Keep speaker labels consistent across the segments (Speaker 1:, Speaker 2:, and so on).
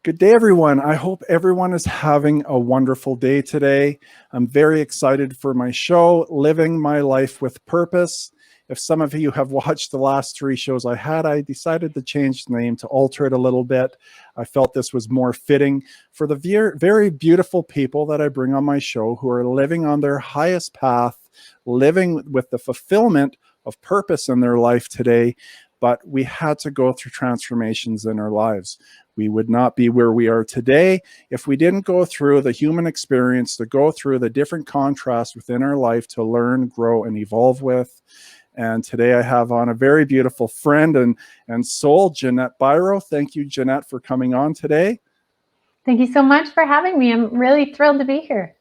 Speaker 1: Good day, everyone. I hope everyone is having a wonderful day today. I'm very excited for my show, Living My Life with Purpose. If some of you have watched the last 3 shows I decided to change the name to alter it a little bit. I felt this was more fitting for the very beautiful people that I bring on my show who are living on their highest path, living with the fulfillment of purpose in their life today. But we had to go through transformations in our lives. We would not be where we are today if we didn't go through the human experience, to go through the different contrasts within our life to learn, grow, and evolve with. And today I have on a very beautiful friend and soul, Ginette Biro. Thank you, Ginette, for coming on today.
Speaker 2: Thank you so much for having me. I'm really thrilled to be here.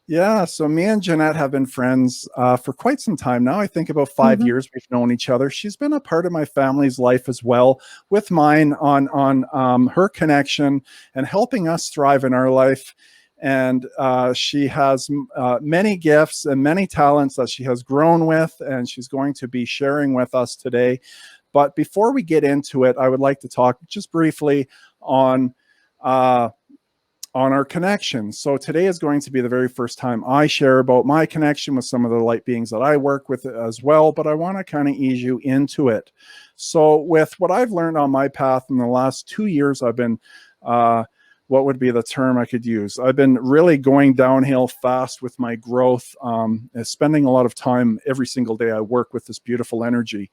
Speaker 1: Yeah, so me and Ginette have been friends for quite some time now. I think about 5 years we've known each other. She's been a part of my family's life as well, with mine on her connection and helping us thrive in our life. And she has many gifts and many talents that she has grown with, and she's going to be sharing with us today. But before we get into it, I would like to talk just briefly on our connection. So today is going to be the very first time I share about my connection with some of the light beings that I work with as well, but I want to kind of ease you into it. So with what I've learned on my path in the last 2 years, I've been, what would be the term I could use? I've been really going downhill fast with my growth, spending a lot of time every single day I work with this beautiful energy.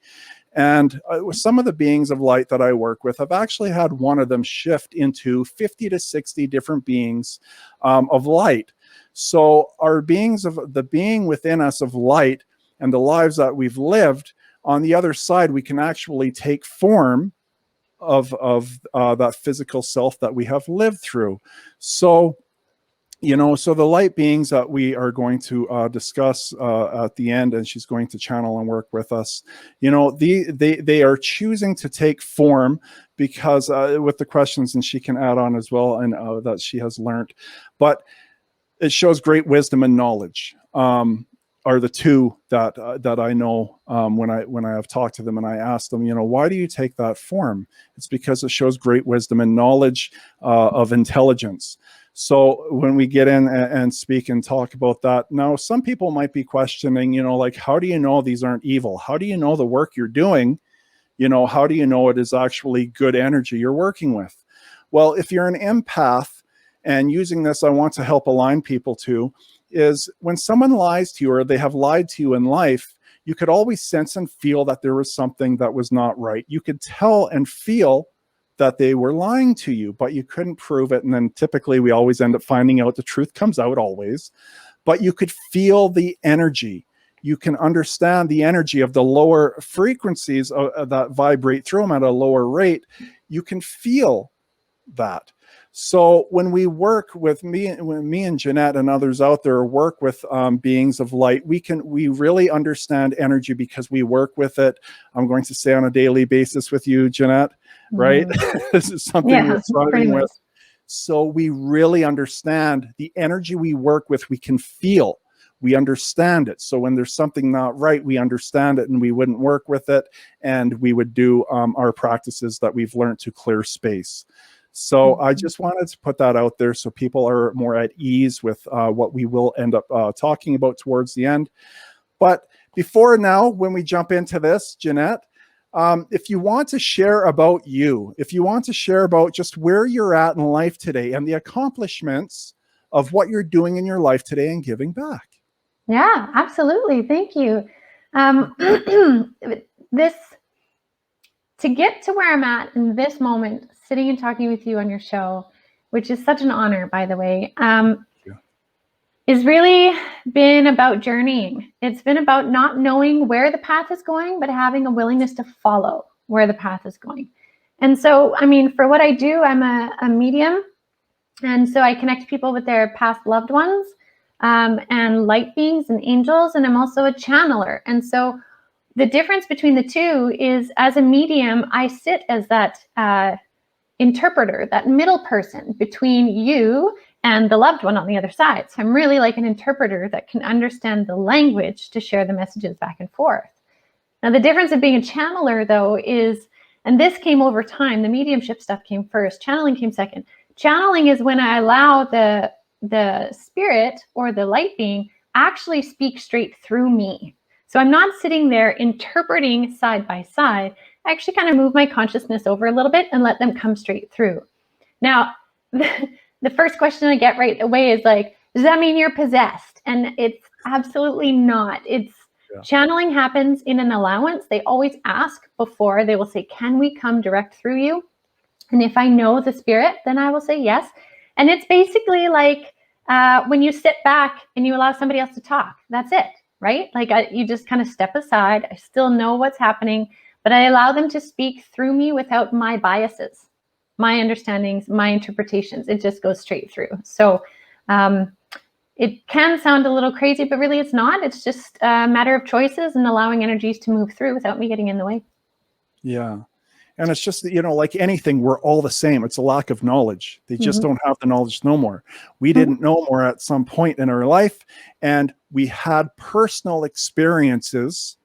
Speaker 1: And with some of the beings of light that I work with, I've actually had one of them shift into 50 to 60 different beings of light. So our beings of the being within us of light and the lives that we've lived, on the other side, we can actually take form of that physical self that we have lived through. So so the light beings that we are going to discuss at the end, and she's going to channel and work with us, they are choosing to take form because with the questions, and she can add on as well, and that she has learned, but it shows great wisdom and knowledge. Are the two that I know when I have talked to them and I ask them, why do you take that form? It's because it shows great wisdom and knowledge of intelligence. So when we get in and speak and talk about that, now some people might be questioning, like, how do you know these aren't evil? How do you know the work you're doing? How do you know it is actually good energy you're working with? Well, if you're an empath, and using this, I want to help align people to, is when someone lies to you or they have lied to you in life, you could always sense and feel that there was something that was not right. You could tell and feel that they were lying to you, but you couldn't prove it. And then typically we always end up finding out the truth comes out always, but you could feel the energy. You can understand the energy of the lower frequencies that vibrate through them at a lower rate. You can feel that. So when we work with me and Ginette and others out there work with beings of light, we really understand energy because we work with it. I'm going to say on a daily basis with you, Ginette, right? This is something we're thriving with. So we really understand the energy we work with. We can feel. We understand it. So when there's something not right, we understand it and we wouldn't work with it. And we would do our practices that we've learned to clear space. So I just wanted to put that out there so people are more at ease with what we will end up talking about towards the end. But before now, when we jump into this, Ginette, if you want to share about you, if you want to share about just where you're at in life today and the accomplishments of what you're doing in your life today and giving back.
Speaker 2: Yeah, absolutely. Thank you. To get to where I'm at in this moment, sitting and talking with you on your show, which is such an honor, by the way, is really been about journeying. It's been about not knowing where the path is going, but having a willingness to follow where the path is going. And so, for what I do, I'm a medium. And so I connect people with their past loved ones and light beings and angels. And I'm also a channeler. And so the difference between the two is, as a medium, I sit as that interpreter, that middle person between you and the loved one on the other side. So I'm really like an interpreter that can understand the language to share the messages back and forth. Now, the difference of being a channeler, though, is, and this came over time, the mediumship stuff came first, channeling came second. channeling is when I allow the spirit or the light being actually speak straight through me. So I'm not sitting there interpreting side by side. I actually kind of move my consciousness over a little bit and let them come straight through. Now, the first question I get right away is like, does that mean you're possessed? And it's absolutely not. It's channeling happens in an allowance. They always ask before. They will say, can we come direct through you? And if I know the spirit, then I will say yes. And it's basically like when you sit back and you allow somebody else to talk. That's it, right? Like you just kind of step aside. I still know what's happening, but I allow them to speak through me without my biases, my understandings, my interpretations. It just goes straight through. So it can sound a little crazy, but really it's not. It's just a matter of choices and allowing energies to move through without me getting in the way.
Speaker 1: Yeah. And it's just, like anything, we're all the same. It's a lack of knowledge. They just don't have the knowledge no more. We didn't know more at some point in our life, and we had personal experiences,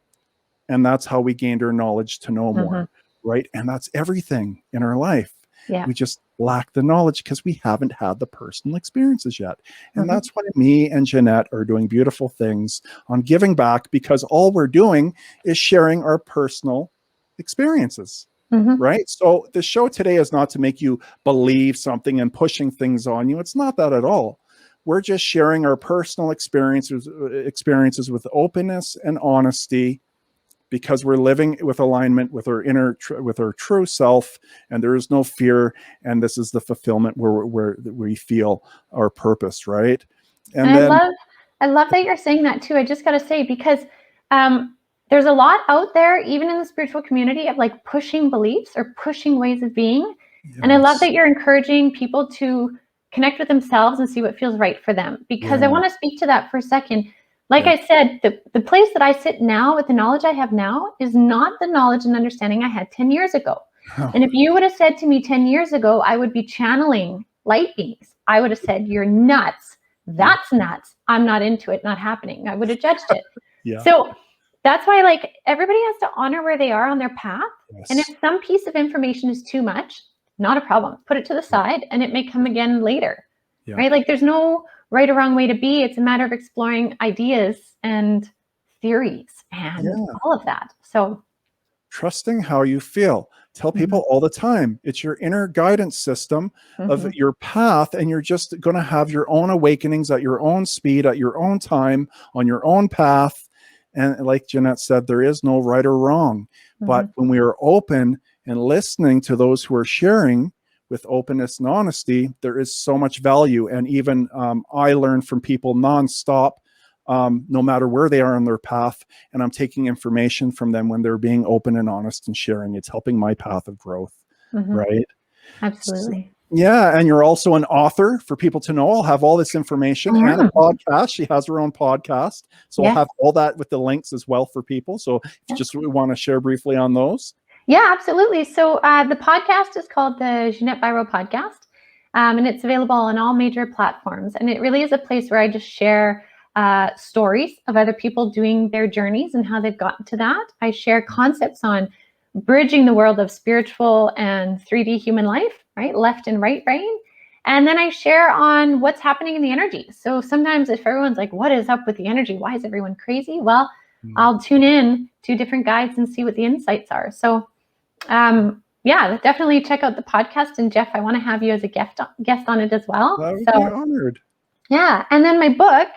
Speaker 1: and that's how we gained our knowledge to know more, right? And that's everything in our life. Yeah. We just lack the knowledge because we haven't had the personal experiences yet. And that's why me and Ginette are doing beautiful things on giving back, because all we're doing is sharing our personal experiences. Right. So the show today is not to make you believe something and pushing things on you. It's not that at all. We're just sharing our personal experiences with openness and honesty, because we're living with alignment with our with our true self, and there is no fear. And this is the fulfillment where we feel our purpose. Right.
Speaker 2: And I love that you're saying that too. I just got to say, because there's a lot out there, even in the spiritual community, of like pushing beliefs or pushing ways of being. Yes. And I love that you're encouraging people to connect with themselves and see what feels right for them. Because I want to speak to that for a second. Like I said, the place that I sit now with the knowledge I have now is not the knowledge and understanding I had 10 years ago. Oh. And if you would have said to me 10 years ago, I would be channeling light beings, I would have said, you're nuts. That's nuts. I'm not into it, not happening. I would have judged it. So that's why, like, everybody has to honor where they are on their path. Yes. And if some piece of information is too much, not a problem. Put it to the side and it may come again later, right? Like there's no right or wrong way to be. It's a matter of exploring ideas and theories and all of that. So
Speaker 1: trusting how you feel. Tell people all the time, it's your inner guidance system of your path, and you're just going to have your own awakenings at your own speed, at your own time, on your own path. And like Ginette said, there is no right or wrong. But when we are open and listening to those who are sharing with openness and honesty, there is so much value. And even I learn from people nonstop, no matter where they are on their path. And I'm taking information from them when they're being open and honest and sharing. It's helping my path of growth, right?
Speaker 2: Absolutely.
Speaker 1: Yeah, and you're also an author for people to know. I'll have all this information and a podcast. She has her own podcast. So I'll have all that with the links as well for people. So if you just want to share briefly on those. Yeah,
Speaker 2: absolutely. So the podcast is called the Ginette Biro Podcast, and it's available on all major platforms. And it really is a place where I just share stories of other people doing their journeys and how they've gotten to that. I share concepts on bridging the world of spiritual and 3D human life, right? Left and right brain. And then I share on what's happening in the energy. So sometimes if everyone's like, what is up with the energy? Why is everyone crazy? Well, I'll tune in to different guides and see what the insights are. So definitely check out the podcast. And Jeff, I want to have you as a guest on it as well.
Speaker 1: I would be honored.
Speaker 2: Yeah. And then my book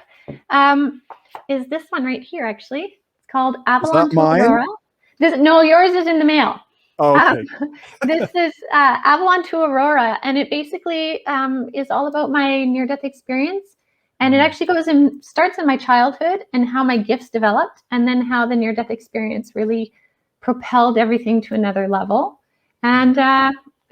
Speaker 2: is this one right here, actually. It's called Avalon to Aurora. No, yours is in the mail.
Speaker 1: Oh, okay.
Speaker 2: This is Avalon to Aurora, and it basically is all about my near-death experience. And it actually starts in my childhood and how my gifts developed, and then how the near-death experience really propelled everything to another level. And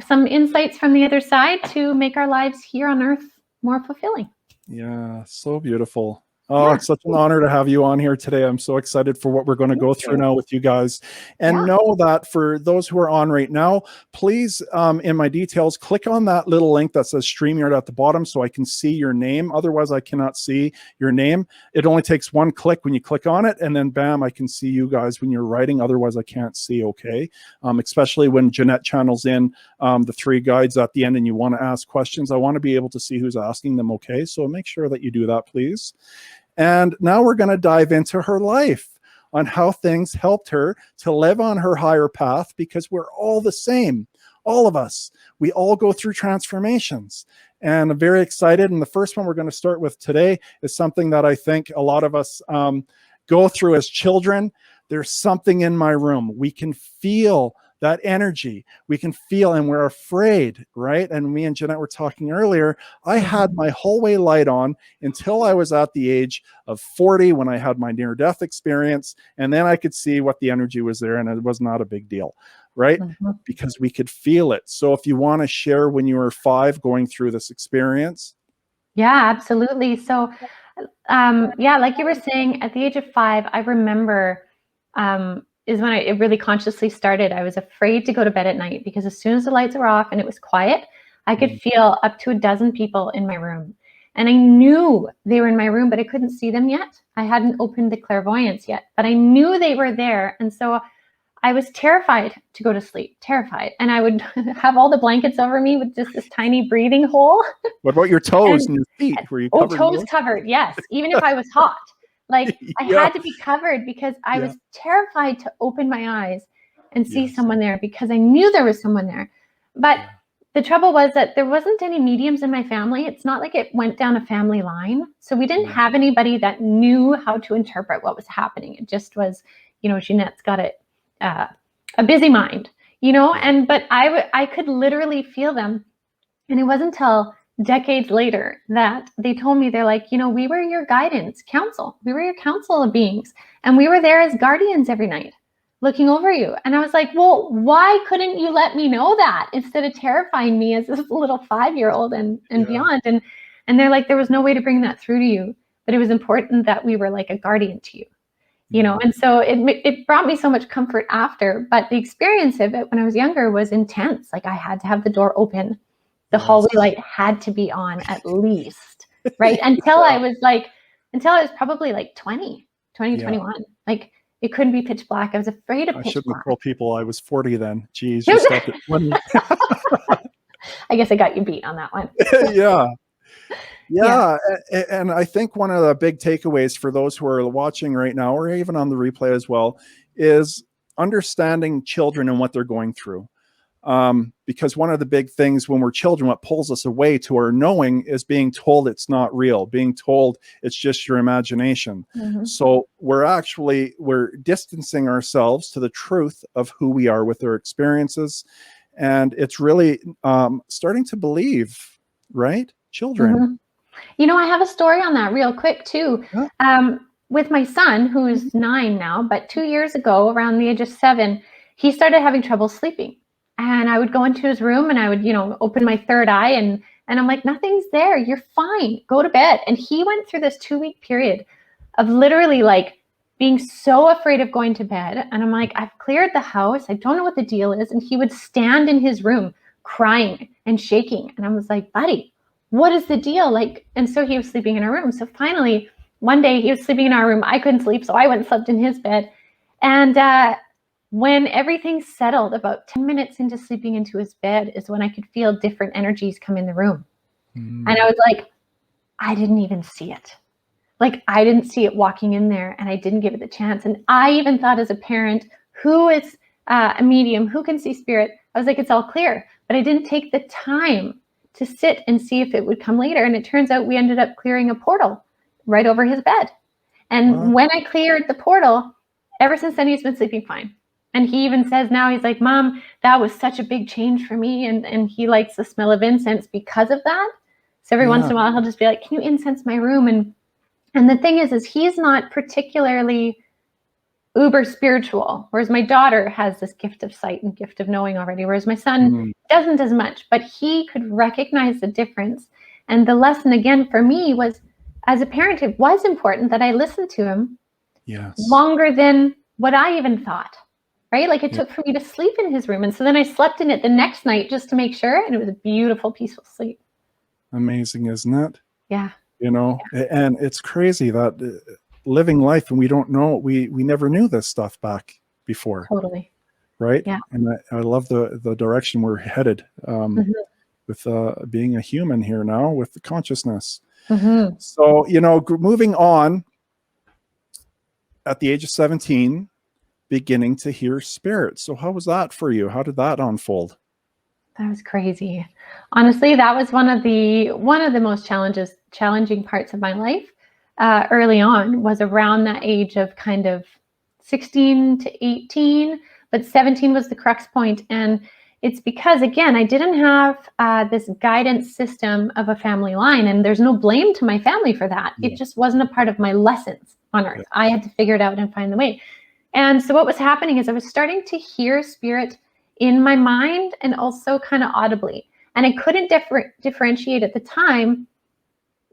Speaker 2: some insights from the other side to make our lives here on Earth more fulfilling.
Speaker 1: Yeah, so beautiful. Oh, it's such an honor to have you on here today. I'm so excited for what we're going to go through now with you guys. And know that for those who are on right now, please, in my details, click on that little link that says StreamYard at the bottom so I can see your name. Otherwise, I cannot see your name. It only takes one click when you click on it, and then bam, I can see you guys when you're writing. Otherwise, I can't see, okay? Especially when Ginette channels in the 3 guides at the end and you want to ask questions. I want to be able to see who's asking them, okay? So make sure that you do that, please. And now we're going to dive into her life, on how things helped her to live on her higher path, because we're all the same. All of us. We all go through transformations. And I'm very excited. And the first one we're going to start with today is something that I think a lot of us go through as children. There's something in my room. We can feel that energy. We can feel, and we're afraid, right? And me and Ginette were talking earlier. I had my hallway light on until I was at the age of 40 when I had my near-death experience. And then I could see what the energy was there, and it was not a big deal, right? Because we could feel it. So if you want to share when you were 5 going through this experience.
Speaker 2: Yeah, absolutely. So, yeah, like you were saying, at the age of 5, I remember is when it really consciously started. I was afraid to go to bed at night because as soon as the lights were off and it was quiet, I could feel up to a dozen people in my room. And I knew they were in my room, but I couldn't see them yet. I hadn't opened the clairvoyance yet, but I knew they were there. And so I was terrified to go to sleep, terrified. And I would have all the blankets over me with just this tiny breathing hole.
Speaker 1: What about your toes and your feet? Were you covered?
Speaker 2: Toes covered, yes. Even if I was hot. Like I had to be covered because I was terrified to open my eyes and see someone there, because I knew there was someone there. But the trouble was that there wasn't any mediums in my family. It's not like it went down a family line. So we didn't have anybody that knew how to interpret what was happening. It just was, you know, Ginette's got a busy mind, you know, but I could literally feel them. And it wasn't until decades later that they told me, they're like, you know, we were your guidance council. We were your council of beings. And we were there as guardians every night looking over you. And I was like, well, why couldn't you let me know that instead of terrifying me as this little 5-year-old and beyond? And they're like, there was no way to bring that through to you, but it was important that we were like a guardian to you, you know? And so it brought me so much comfort after, but the experience of it when I was younger was intense. Like I had to have the door open. The hallway light had to be on at least, right? Until I was probably like 21. Like it couldn't be pitch black. I was afraid of pitch black. I shouldn't have told
Speaker 1: people I was 40 then. Geez, you stopped at 20.
Speaker 2: I guess I got you beat on that one.
Speaker 1: Yeah. And I think one of the big takeaways for those who are watching right now, or even on the replay as well, is understanding children and what they're going through. Because one of the big things when we're children, what pulls us away to our knowing is being told it's not real, being told it's just your imagination. So we're distancing ourselves to the truth of who we are with our experiences. And it's really starting to believe, right? Children.
Speaker 2: You know, I have a story on that real quick too. With my son, who's 9 now, but 2 years ago, around the age of 7, he started having trouble sleeping. And I would go into his room and I would, you know, open my third eye and I'm like, nothing's there. You're fine. Go to bed. And he went through this 2-week period of literally like being so afraid of going to bed. And I'm like, I've cleared the house. I don't know what the deal is. And he would stand in his room crying and shaking. And I was like, buddy, what is the deal? Like, and so he was sleeping in our room. So finally, one day he was sleeping in our room. I couldn't sleep. So I went and slept in his bed. And, when everything settled, about 10 minutes into sleeping into his bed is when I could feel different energies come in the room. And I was like, I didn't even see it. Like I didn't see it walking in there and I didn't give it the chance. And I even thought as a parent who is a medium, who can see spirit, I was like, it's all clear. But I didn't take the time to sit and see if it would come later. And it turns out we ended up clearing a portal right over his bed. And when I cleared the portal, ever since then, he's been sleeping fine. And he even says now, he's like, Mom, that was such a big change for me. And he likes the smell of incense because of that. So every once in a while, he'll just be like, can you incense my room? And the thing is he's not particularly uber spiritual, whereas my daughter has this gift of sight and gift of knowing already, whereas my son doesn't as much, but he could recognize the difference. And the lesson again for me was as a parent, it was important that I listened to him
Speaker 1: Yes.
Speaker 2: longer than what I even thought, right? Like it took for me to sleep in his room. And so then I slept in it the next night just to make sure. And it was a beautiful, peaceful sleep.
Speaker 1: Amazing, isn't it?
Speaker 2: Yeah.
Speaker 1: You know, and it's crazy that living life and we don't know, we never knew this stuff back before.
Speaker 2: Totally.
Speaker 1: Right.
Speaker 2: Yeah.
Speaker 1: And I love the direction we're headed with being a human here now with the consciousness. So, you know, moving on, at the age of 17, beginning to hear spirits. So how was that for you? How did that unfold?
Speaker 2: That was crazy. Honestly, that was one of the most challenging parts of my life. Early on was around that age of kind of 16 to 18, but 17 was the crux point. And it's because, again, I didn't have this guidance system of a family line, and there's no blame to my family for that. It just wasn't a part of my lessons on earth. I had to figure it out and find the way. And so what was happening is I was starting to hear spirit in my mind and also kind of audibly. And I couldn't differentiate at the time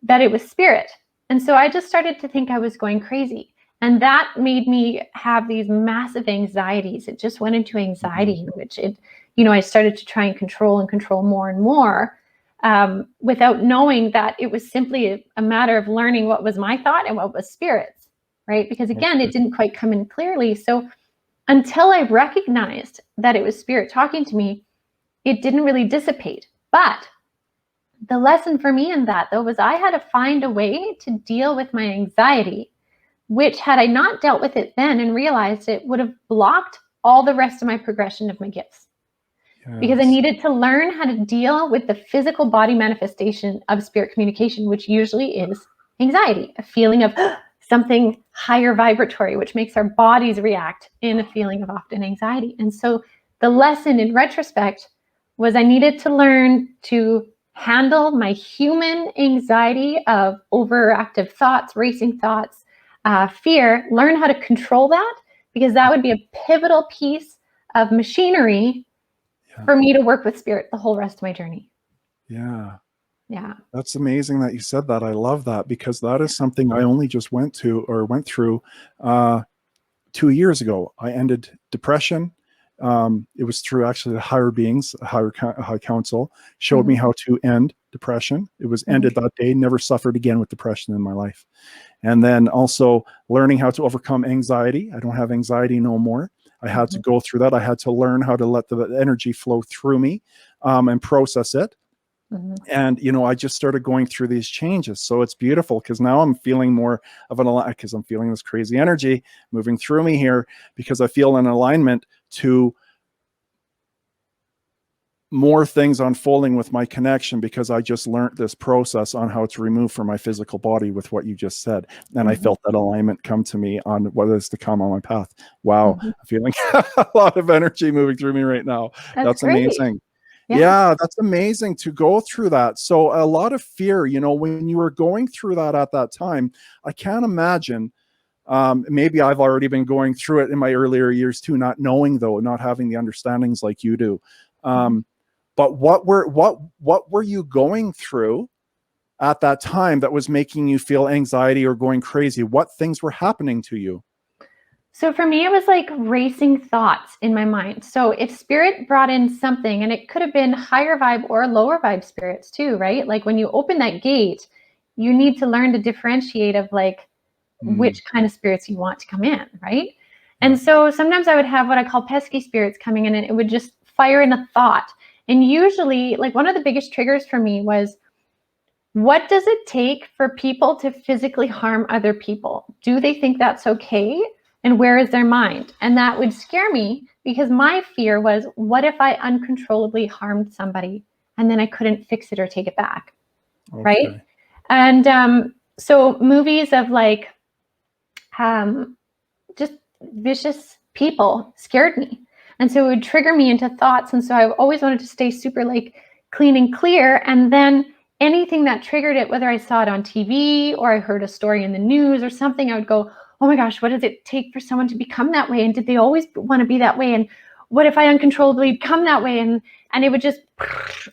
Speaker 2: that it was spirit. And so I just started to think I was going crazy. And that made me have these massive anxieties. It just went into anxiety, which I started to try and control more and more, without knowing that it was simply a matter of learning what was my thought and what was spirit's, right? Because again, it didn't quite come in clearly. So until I recognized that it was spirit talking to me, it didn't really dissipate. But the lesson for me in that, though, was I had to find a way to deal with my anxiety, which, had I not dealt with it then and realized it, would have blocked all the rest of my progression of my gifts. Because I needed to learn how to deal with the physical body manifestation of spirit communication, which usually is anxiety, a feeling of something higher vibratory, which makes our bodies react in a feeling of often anxiety. And so the lesson in retrospect was I needed to learn to handle my human anxiety of overactive thoughts, racing thoughts, fear, learn how to control that, because that would be a pivotal piece of machinery for me to work with spirit the whole rest of my journey.
Speaker 1: Yeah.
Speaker 2: That's
Speaker 1: amazing that you said that. I love that, because that is something I only just went through 2 years ago. I ended depression. It was through actually the higher beings, high council showed me how to end depression. It was ended that day, never suffered again with depression in my life. And then also learning how to overcome anxiety. I don't have anxiety no more. I had to go through that. I had to learn how to let the energy flow through me and process it. And, I just started going through these changes. So it's beautiful, because now I'm feeling more of because I'm feeling this crazy energy moving through me here, because I feel an alignment to more things unfolding with my connection, because I just learned this process on how to remove from my physical body with what you just said. And I felt that alignment come to me on what is to come on my path. Wow. I'm feeling a lot of energy moving through me right now. That's amazing. Yeah, that's amazing to go through that. So a lot of fear, when you were going through that at that time, I can't imagine, maybe I've already been going through it in my earlier years too, not knowing though, not having the understandings like you do. But what were you going through at that time that was making you feel anxiety or going crazy? What things were happening to you?
Speaker 2: So for me, it was like racing thoughts in my mind. So if spirit brought in something, and it could have been higher vibe or lower vibe spirits too, right? Like when you open that gate, you need to learn to differentiate of like which kind of spirits you want to come in, right? And so sometimes I would have what I call pesky spirits coming in, and it would just fire in a thought. And usually, like, one of the biggest triggers for me was, what does it take for people to physically harm other people? Do they think that's okay? And where is their mind? And that would scare me, because my fear was, what if I uncontrollably harmed somebody and then I couldn't fix it or take it back? Okay. Right? And so movies of like just vicious people scared me. And so it would trigger me into thoughts. And so I always wanted to stay super like clean and clear. And then anything that triggered it, whether I saw it on TV or I heard a story in the news or something, I would go, oh my gosh, what does it take for someone to become that way? And did they always want to be that way? And what if I uncontrollably become that way? And it would just,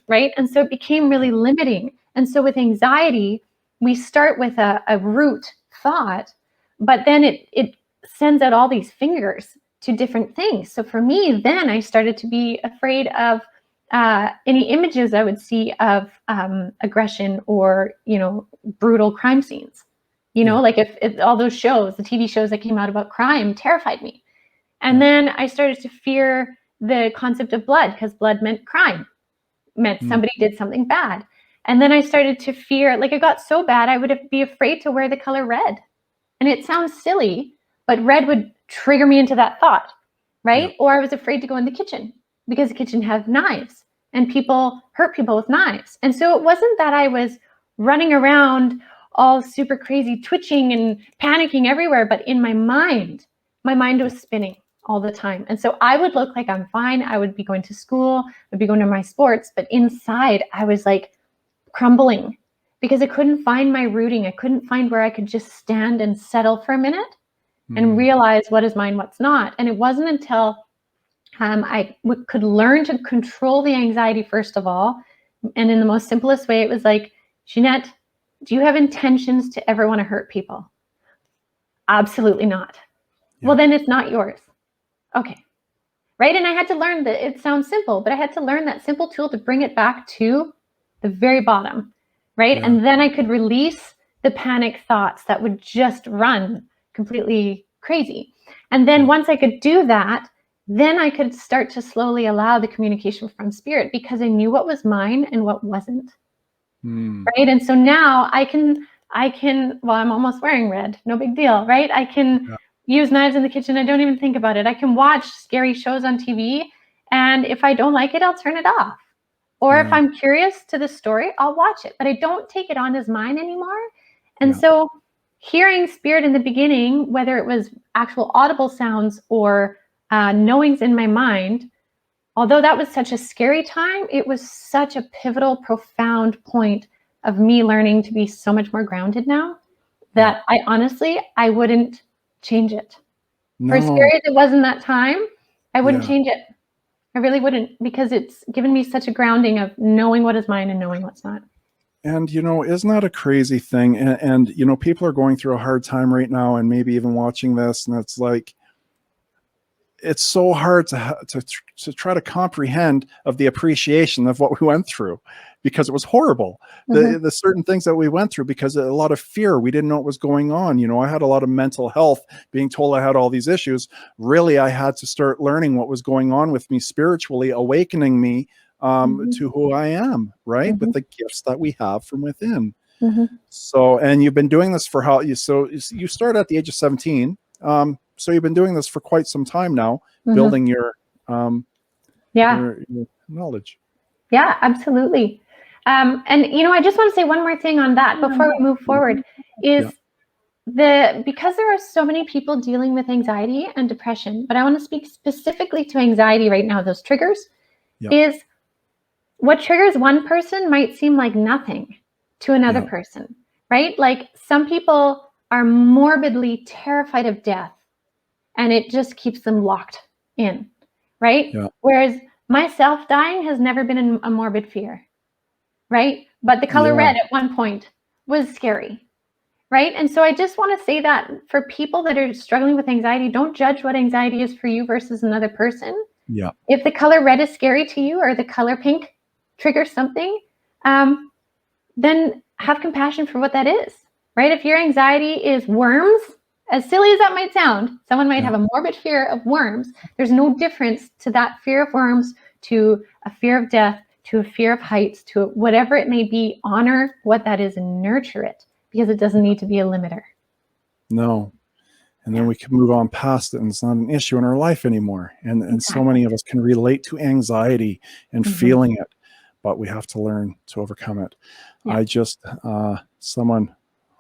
Speaker 2: right? And so it became really limiting. And so with anxiety, we start with a root thought, but then it sends out all these fingers to different things. So for me, then I started to be afraid of any images I would see of aggression or, brutal crime scenes. Like if all those shows, the TV shows that came out about crime terrified me. And then I started to fear the concept of blood, because blood meant crime, meant somebody did something bad. And then I started to fear, like it got so bad, I would be afraid to wear the color red. And it sounds silly, but red would trigger me into that thought, right? Or I was afraid to go in the kitchen because the kitchen had knives and people hurt people with knives. And so it wasn't that I was running around all super crazy, twitching and panicking everywhere, but in my mind was spinning all the time. And so I would look like I'm fine. I would be going to school, I'd be going to my sports, but inside I was like crumbling because I couldn't find my rooting. I couldn't find where I could just stand and settle for a minute and realize what is mine, what's not. And it wasn't until I could learn to control the anxiety, first of all. And in the most simplest way, it was like, Ginette, do you have intentions to ever want to hurt people? Absolutely not. Well, then it's not yours. Okay. Right. And I had to learn that. It sounds simple, but I had to learn that simple tool to bring it back to the very bottom. Right. And then I could release the panic thoughts that would just run completely crazy. And then once I could do that, then I could start to slowly allow the communication from spirit, because I knew what was mine and what wasn't. Right. And so now I can, well, I'm almost wearing red. No big deal. Right. I can use knives in the kitchen. I don't even think about it. I can watch scary shows on TV. And if I don't like it, I'll turn it off. Or if I'm curious to the story, I'll watch it, but I don't take it on as mine anymore. And so hearing spirit in the beginning, whether it was actual audible sounds or knowings in my mind, although that was such a scary time, it was such a pivotal, profound point of me learning to be so much more grounded now that I wouldn't change it. For as scary as it was in that time, I wouldn't change it. I really wouldn't, because it's given me such a grounding of knowing what is mine and knowing what's not.
Speaker 1: And, isn't that a crazy thing? And people are going through a hard time right now and maybe even watching this. And it's like, it's so hard to try to comprehend of the appreciation of what we went through, because it was horrible. The certain things that we went through, because a lot of fear, we didn't know what was going on. I had a lot of mental health, being told I had all these issues. Really, I had to start learning what was going on with me spiritually, awakening me to who I am, right? With the gifts that we have from within. So, and you've been doing this for you started at the age of 17. So you've been doing this for quite some time now, building your knowledge. Yeah,
Speaker 2: absolutely. And I just want to say one more thing on that before we move forward is because there are so many people dealing with anxiety and depression, but I want to speak specifically to anxiety right now. Those triggers is what triggers one person might seem like nothing to another person, right? Like some people are morbidly terrified of death, and it just keeps them locked in, right? Whereas myself dying has never been a morbid fear, right? But the color red at one point was scary, right? And so I just want to say that for people that are struggling with anxiety, don't judge what anxiety is for you versus another person. If the color red is scary to you, or the color pink triggers something, then have compassion for what that is, right? If your anxiety is worms, as silly as that might sound, someone might have a morbid fear of worms. There's no difference to that fear of worms, to a fear of death, to a fear of heights, to whatever it may be. Honor what that is and nurture it, because it doesn't need to be a limiter.
Speaker 1: No. And then we can move on past it, and it's not an issue in our life anymore. And so many of us can relate to anxiety and feeling it, but we have to learn to overcome it. I just,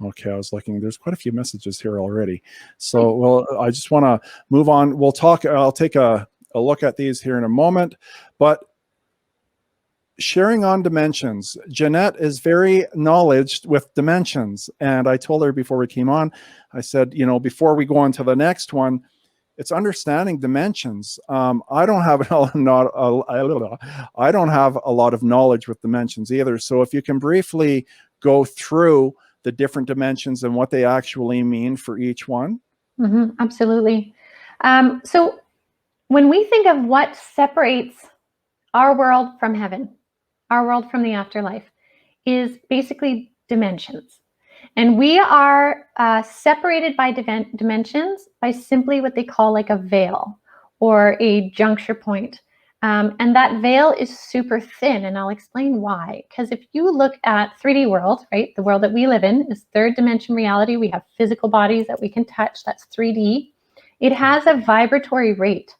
Speaker 1: okay, I was looking, there's quite a few messages here already. So, well, I just want to move on. I'll take a look at these here in a moment, but sharing on dimensions. Ginette is very knowledgeable with dimensions. And I told her before we came on, I said, before we go on to the next one, it's understanding dimensions. I don't have a lot of knowledge with dimensions either. So if you can briefly go through the different dimensions and what they actually mean for each one?
Speaker 2: Absolutely. So when we think of what separates our world from heaven, our world from the afterlife, is basically dimensions. And we are separated by dimensions by simply what they call like a veil or a juncture point. And that veil is super thin, and I'll explain why. Because if you look at 3D world, right, the world that we live in is third dimension reality. We have physical bodies that we can touch. That's 3D. It has a vibratory rate.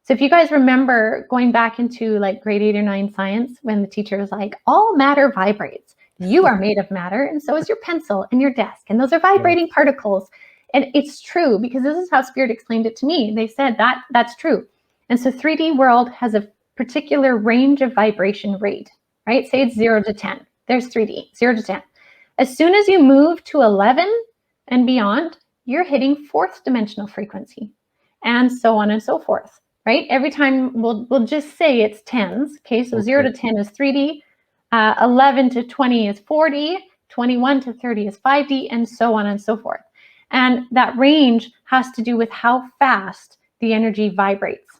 Speaker 2: So if you guys remember going back into like grade 8 or 9 science, when the teacher was like, all matter vibrates. You are made of matter, and so is your pencil and your desk. And those are vibrating particles. And it's true, because this is how Spirit explained it to me. They said that that's true. And so 3D world has a particular range of vibration rate, right? Say it's 0 to 10. There's 3D, 0 to 10. As soon as you move to 11 and beyond, you're hitting fourth dimensional frequency, and so on and so forth. Right? Every time we'll just say it's tens. Okay, so 0 to 10 is 3D, 11 to 20 is 4D, 21 to 30 is 5D, and so on and so forth. And that range has to do with how fast the energy vibrates.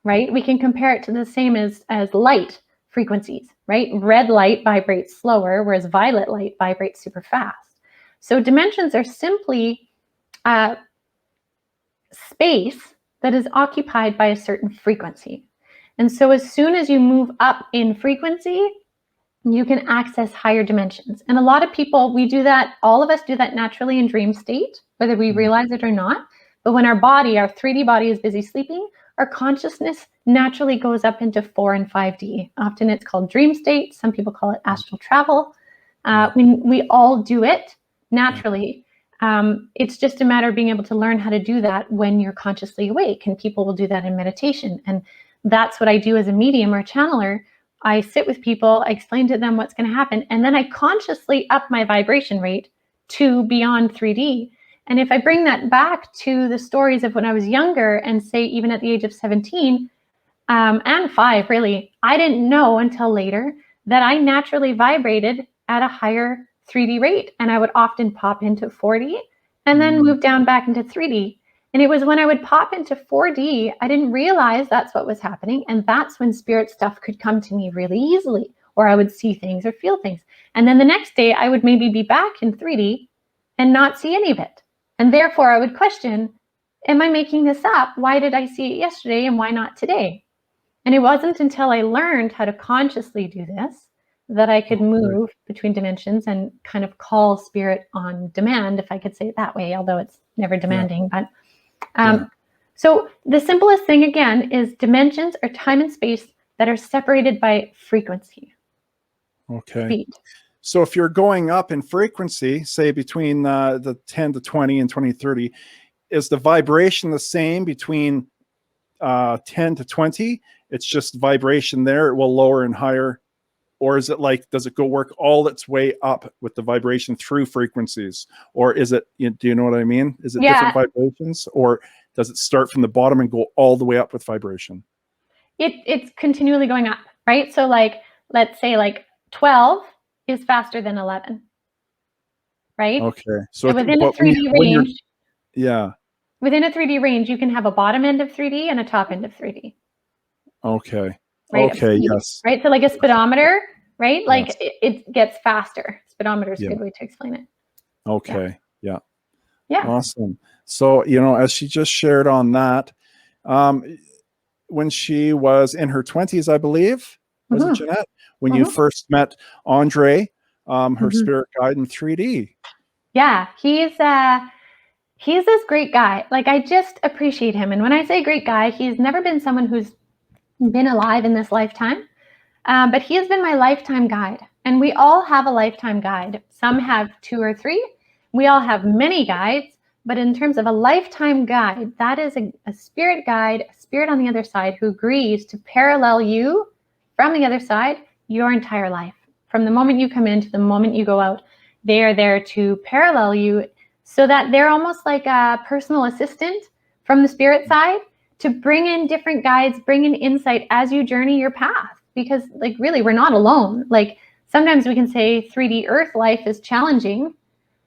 Speaker 2: Right? We can compare it to the same as light frequencies. Right? Red light vibrates slower, whereas violet light vibrates super fast. So dimensions are simply space that is occupied by a certain frequency. And so as soon as you move up in frequency, you can access higher dimensions. And a lot of people, we do that, all of us do that naturally in dream state, whether we realize it or not. But when our body, our 3D body is busy sleeping, our consciousness naturally goes up into 4 and 5D. Often it's called dream state. Some people call it astral travel. We all do it naturally. It's just a matter of being able to learn how to do that when you're consciously awake, and people will do that in meditation. And that's what I do as a medium or a channeler. I sit with people, I explain to them what's going to happen, and then I consciously up my vibration rate to beyond 3D. And if I bring that back to the stories of when I was younger, and say even at the age of 17 and 5, really, I didn't know until later that I naturally vibrated at a higher 3D rate, and I would often pop into 4D and then move down back into 3D. And it was when I would pop into 4D, I didn't realize that's what was happening. And that's when spirit stuff could come to me really easily, or I would see things or feel things. And then the next day I would maybe be back in 3D and not see any of it. And therefore I would question, am I making this up? Why did I see it yesterday and why not today? And it wasn't until I learned how to consciously do this that I could move between dimensions and kind of call spirit on demand, if I could say it that way, although it's never demanding. But so the simplest thing, again, is dimensions are time and space that are separated by frequency. Speed.
Speaker 1: So if you're going up in frequency, say between the 10 to 20 and 20 to 30, is the vibration the same between 10 to 20? It's just vibration there. It will lower and higher. Or is it like, does it go work all its way up with the vibration through frequencies? Or is it, do you know what I mean? Is it different vibrations? Or does it start from the bottom and go all the way up with vibration?
Speaker 2: It's continually going up, right? So like, let's say like 12 is faster than 11, right?
Speaker 1: Okay.
Speaker 2: So within a 3D range, within a 3D range, you can have a bottom end of 3D and a top end of 3D.
Speaker 1: Okay.
Speaker 2: Right?
Speaker 1: Okay. Yes.
Speaker 2: Right. So like a speedometer, right? Like it gets faster. Speedometer is a good way to explain it.
Speaker 1: Okay. Yeah.
Speaker 2: Yeah.
Speaker 1: Awesome. So, you know, as she just shared on that, when she was in her 20s, I believe, was it Ginette? When you first met Andre, her spirit guide in 3D.
Speaker 2: Yeah, he's this great guy. Like, I just appreciate him. And when I say great guy, he's never been someone who's been alive in this lifetime, but he has been my lifetime guide. And we all have a lifetime guide. Some have 2 or 3. We all have many guides. But in terms of a lifetime guide, that is a spirit guide, a spirit on the other side who agrees to parallel you from the other side your entire life. From the moment you come in to the moment you go out, they are there to parallel you, so that they're almost like a personal assistant from the spirit side to bring in different guides, bring in insight as you journey your path. Because like, really, we're not alone. Like, sometimes we can say 3D Earth life is challenging,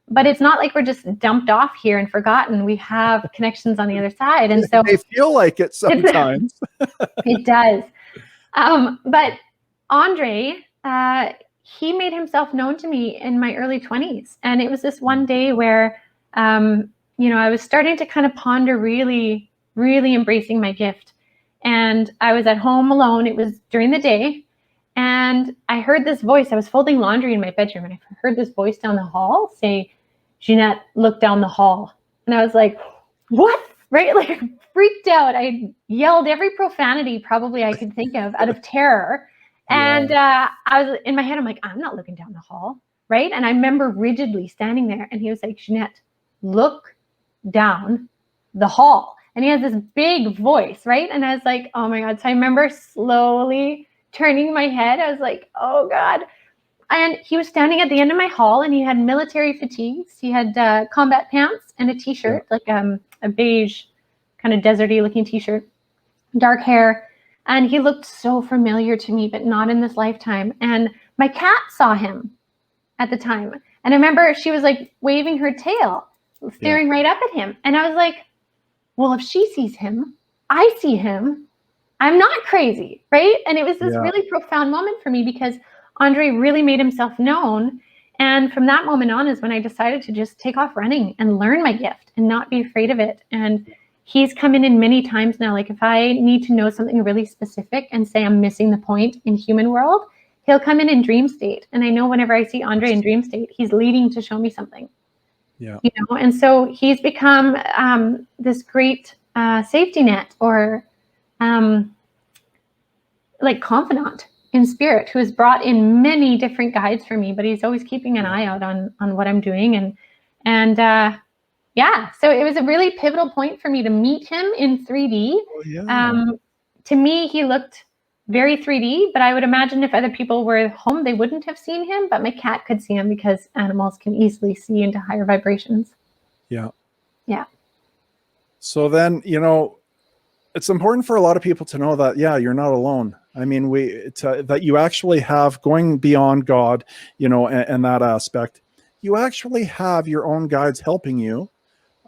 Speaker 2: but it's not like we're just dumped off here and forgotten. We have connections on the other side. And so
Speaker 1: they feel like it sometimes.
Speaker 2: it does. But Andre, he made himself known to me in my early 20s. And it was this one day where, I was starting to kind of ponder really, really embracing my gift. And I was at home alone. It was during the day. And I heard this voice. I was folding laundry in my bedroom, and I heard this voice down the hall say, "Ginette, look down the hall." And I was like, what? Right? Like, freaked out. I yelled every profanity probably I could think of out of terror. And I was in my head, I'm like, I'm not looking down the hall. Right? And I remember rigidly standing there, and he was like, "Ginette, look down the hall." And he has this big voice, right? And I was like, oh my God. So I remember slowly turning my head. I was like, oh God. And he was standing at the end of my hall, and he had military fatigues. He had combat pants and a t-shirt, like a beige, kind of deserty looking t-shirt, dark hair. And he looked so familiar to me, but not in this lifetime. And my cat saw him at the time. And I remember she was like waving her tail, staring right up at him. And I was like, well, if she sees him, I see him. I'm not crazy, right? And it was this really profound moment for me, because Andre really made himself known. And from that moment on is when I decided to just take off running and learn my gift and not be afraid of it. And he's come in many times now. Like, if I need to know something really specific and say I'm missing the point in human world, he'll come in dream state. And I know whenever I see Andre in dream state, he's leading to show me something.
Speaker 1: Yeah.
Speaker 2: And so he's become this great safety net, or like confidant in spirit, who has brought in many different guides for me, but he's always keeping an eye out on what I'm doing. And so it was a really pivotal point for me to meet him in 3D. To me, he looked very 3D, but I would imagine if other people were home, they wouldn't have seen him, but my cat could see him, because animals can easily see into higher vibrations.
Speaker 1: Yeah.
Speaker 2: Yeah.
Speaker 1: So then, it's important for a lot of people to know that, you're not alone. I mean, that you actually have, going beyond God, and that aspect, you actually have your own guides helping you.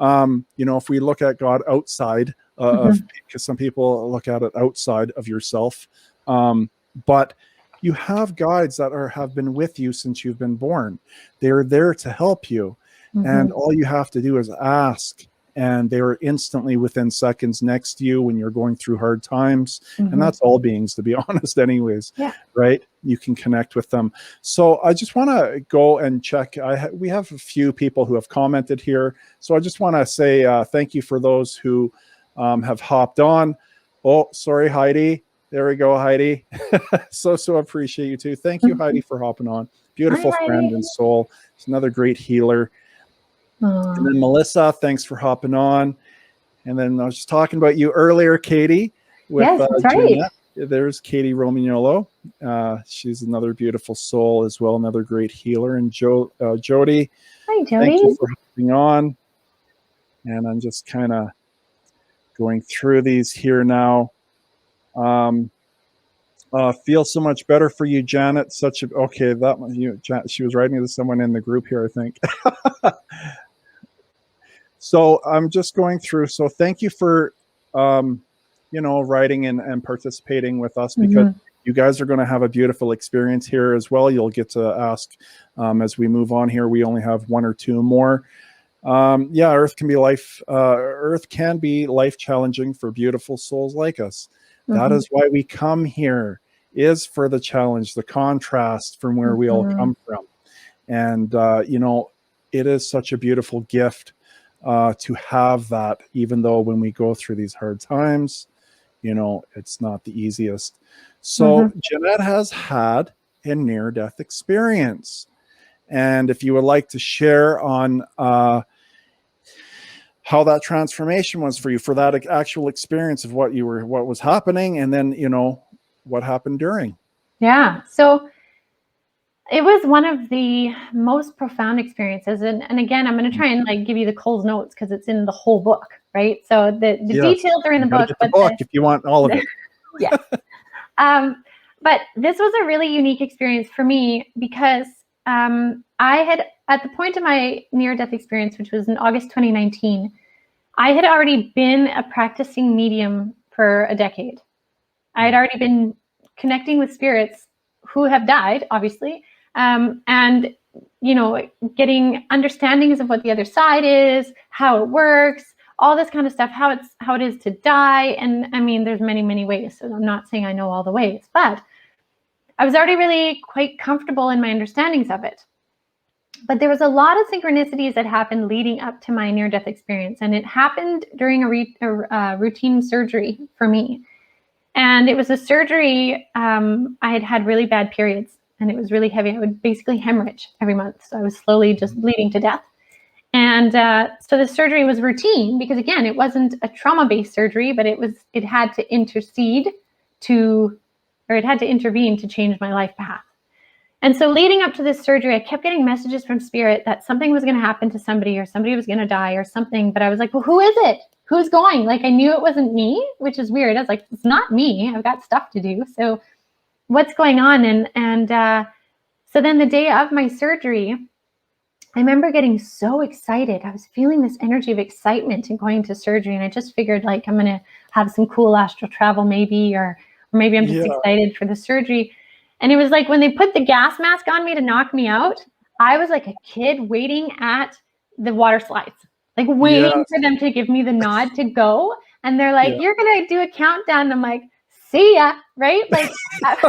Speaker 1: If we look at God outside of, because some people look at it outside of yourself, but you have guides that have been with you since you've been born. They're there to help you. And all you have to do is ask, and they are instantly within seconds next to you when you're going through hard times. And that's all beings, to be honest, anyways, right? You can connect with them. So I just want to go and check. We have a few people who have commented here. So I just want to say thank you for those who have hopped on. Oh, sorry, Heidi. There we go, Heidi. so appreciate you too. Thank you, Heidi, for hopping on. Beautiful friend and soul. It's another great healer. And then Melissa, thanks for hopping on. And then I was just talking about you earlier, Katie.
Speaker 2: Yes, that's right.
Speaker 1: There's Katie Romagnolo. She's another beautiful soul as well, another great healer. And Jody.
Speaker 2: Hi, Jody.
Speaker 1: Thank you for hopping on. And I'm just kind of going through these here now. Feel so much better for you, Janet. She was writing to someone in the group here, I think. So I'm just going through. So thank you for, writing and participating with us, because you guys are going to have a beautiful experience here as well. You'll get to ask as we move on here. We only have one or two more. Earth can be life challenging for beautiful souls like us. That is why we come here, is for the challenge, the contrast from where we all come from. And, it is such a beautiful gift to have that, even though when we go through these hard times, it's not the easiest. So Ginette has had a near-death experience. And if you would like to share on how that transformation was for you, for that actual experience of what was happening, and then, what happened during.
Speaker 2: Yeah. So it was one of the most profound experiences. And again, I'm going to try and give you the Cole's notes, because it's in the whole book, right? So the details are in the book.
Speaker 1: Get the book if you want all of it.
Speaker 2: Yeah. But this was a really unique experience for me because I had, at the point of my near-death experience, which was in August 2019, I had already been a practicing medium for a decade. I had already been connecting with spirits who have died, obviously, and getting understandings of what the other side is, how it works, all this kind of stuff, how it is to die. And I mean, there's many, many ways. So I'm not saying I know all the ways, but I was already really quite comfortable in my understandings of it. But there was a lot of synchronicities that happened leading up to my near-death experience. And it happened during a routine surgery for me. And it was a surgery, I had had really bad periods and it was really heavy. I would basically hemorrhage every month. So I was slowly just bleeding to death. And so the surgery was routine because, again, it wasn't a trauma-based surgery, but it had to intervene to change my life path. And so leading up to this surgery, I kept getting messages from spirit that something was going to happen to somebody or somebody was going to die or something. But I was like, well, who is it? Who's going? Like, I knew it wasn't me, which is weird. I was like, it's not me. I've got stuff to do. So what's going on? And so then the day of my surgery, I remember getting so excited. I was feeling this energy of excitement and going to surgery. And I just figured, like, I'm going to have some cool astral travel maybe, or maybe I'm just excited for the surgery. And it was like when they put the gas mask on me to knock me out, I was like a kid waiting at the water slides, like waiting for them to give me the nod to go. And they're like, you're going to do a countdown. And I'm like, see ya, right? Like,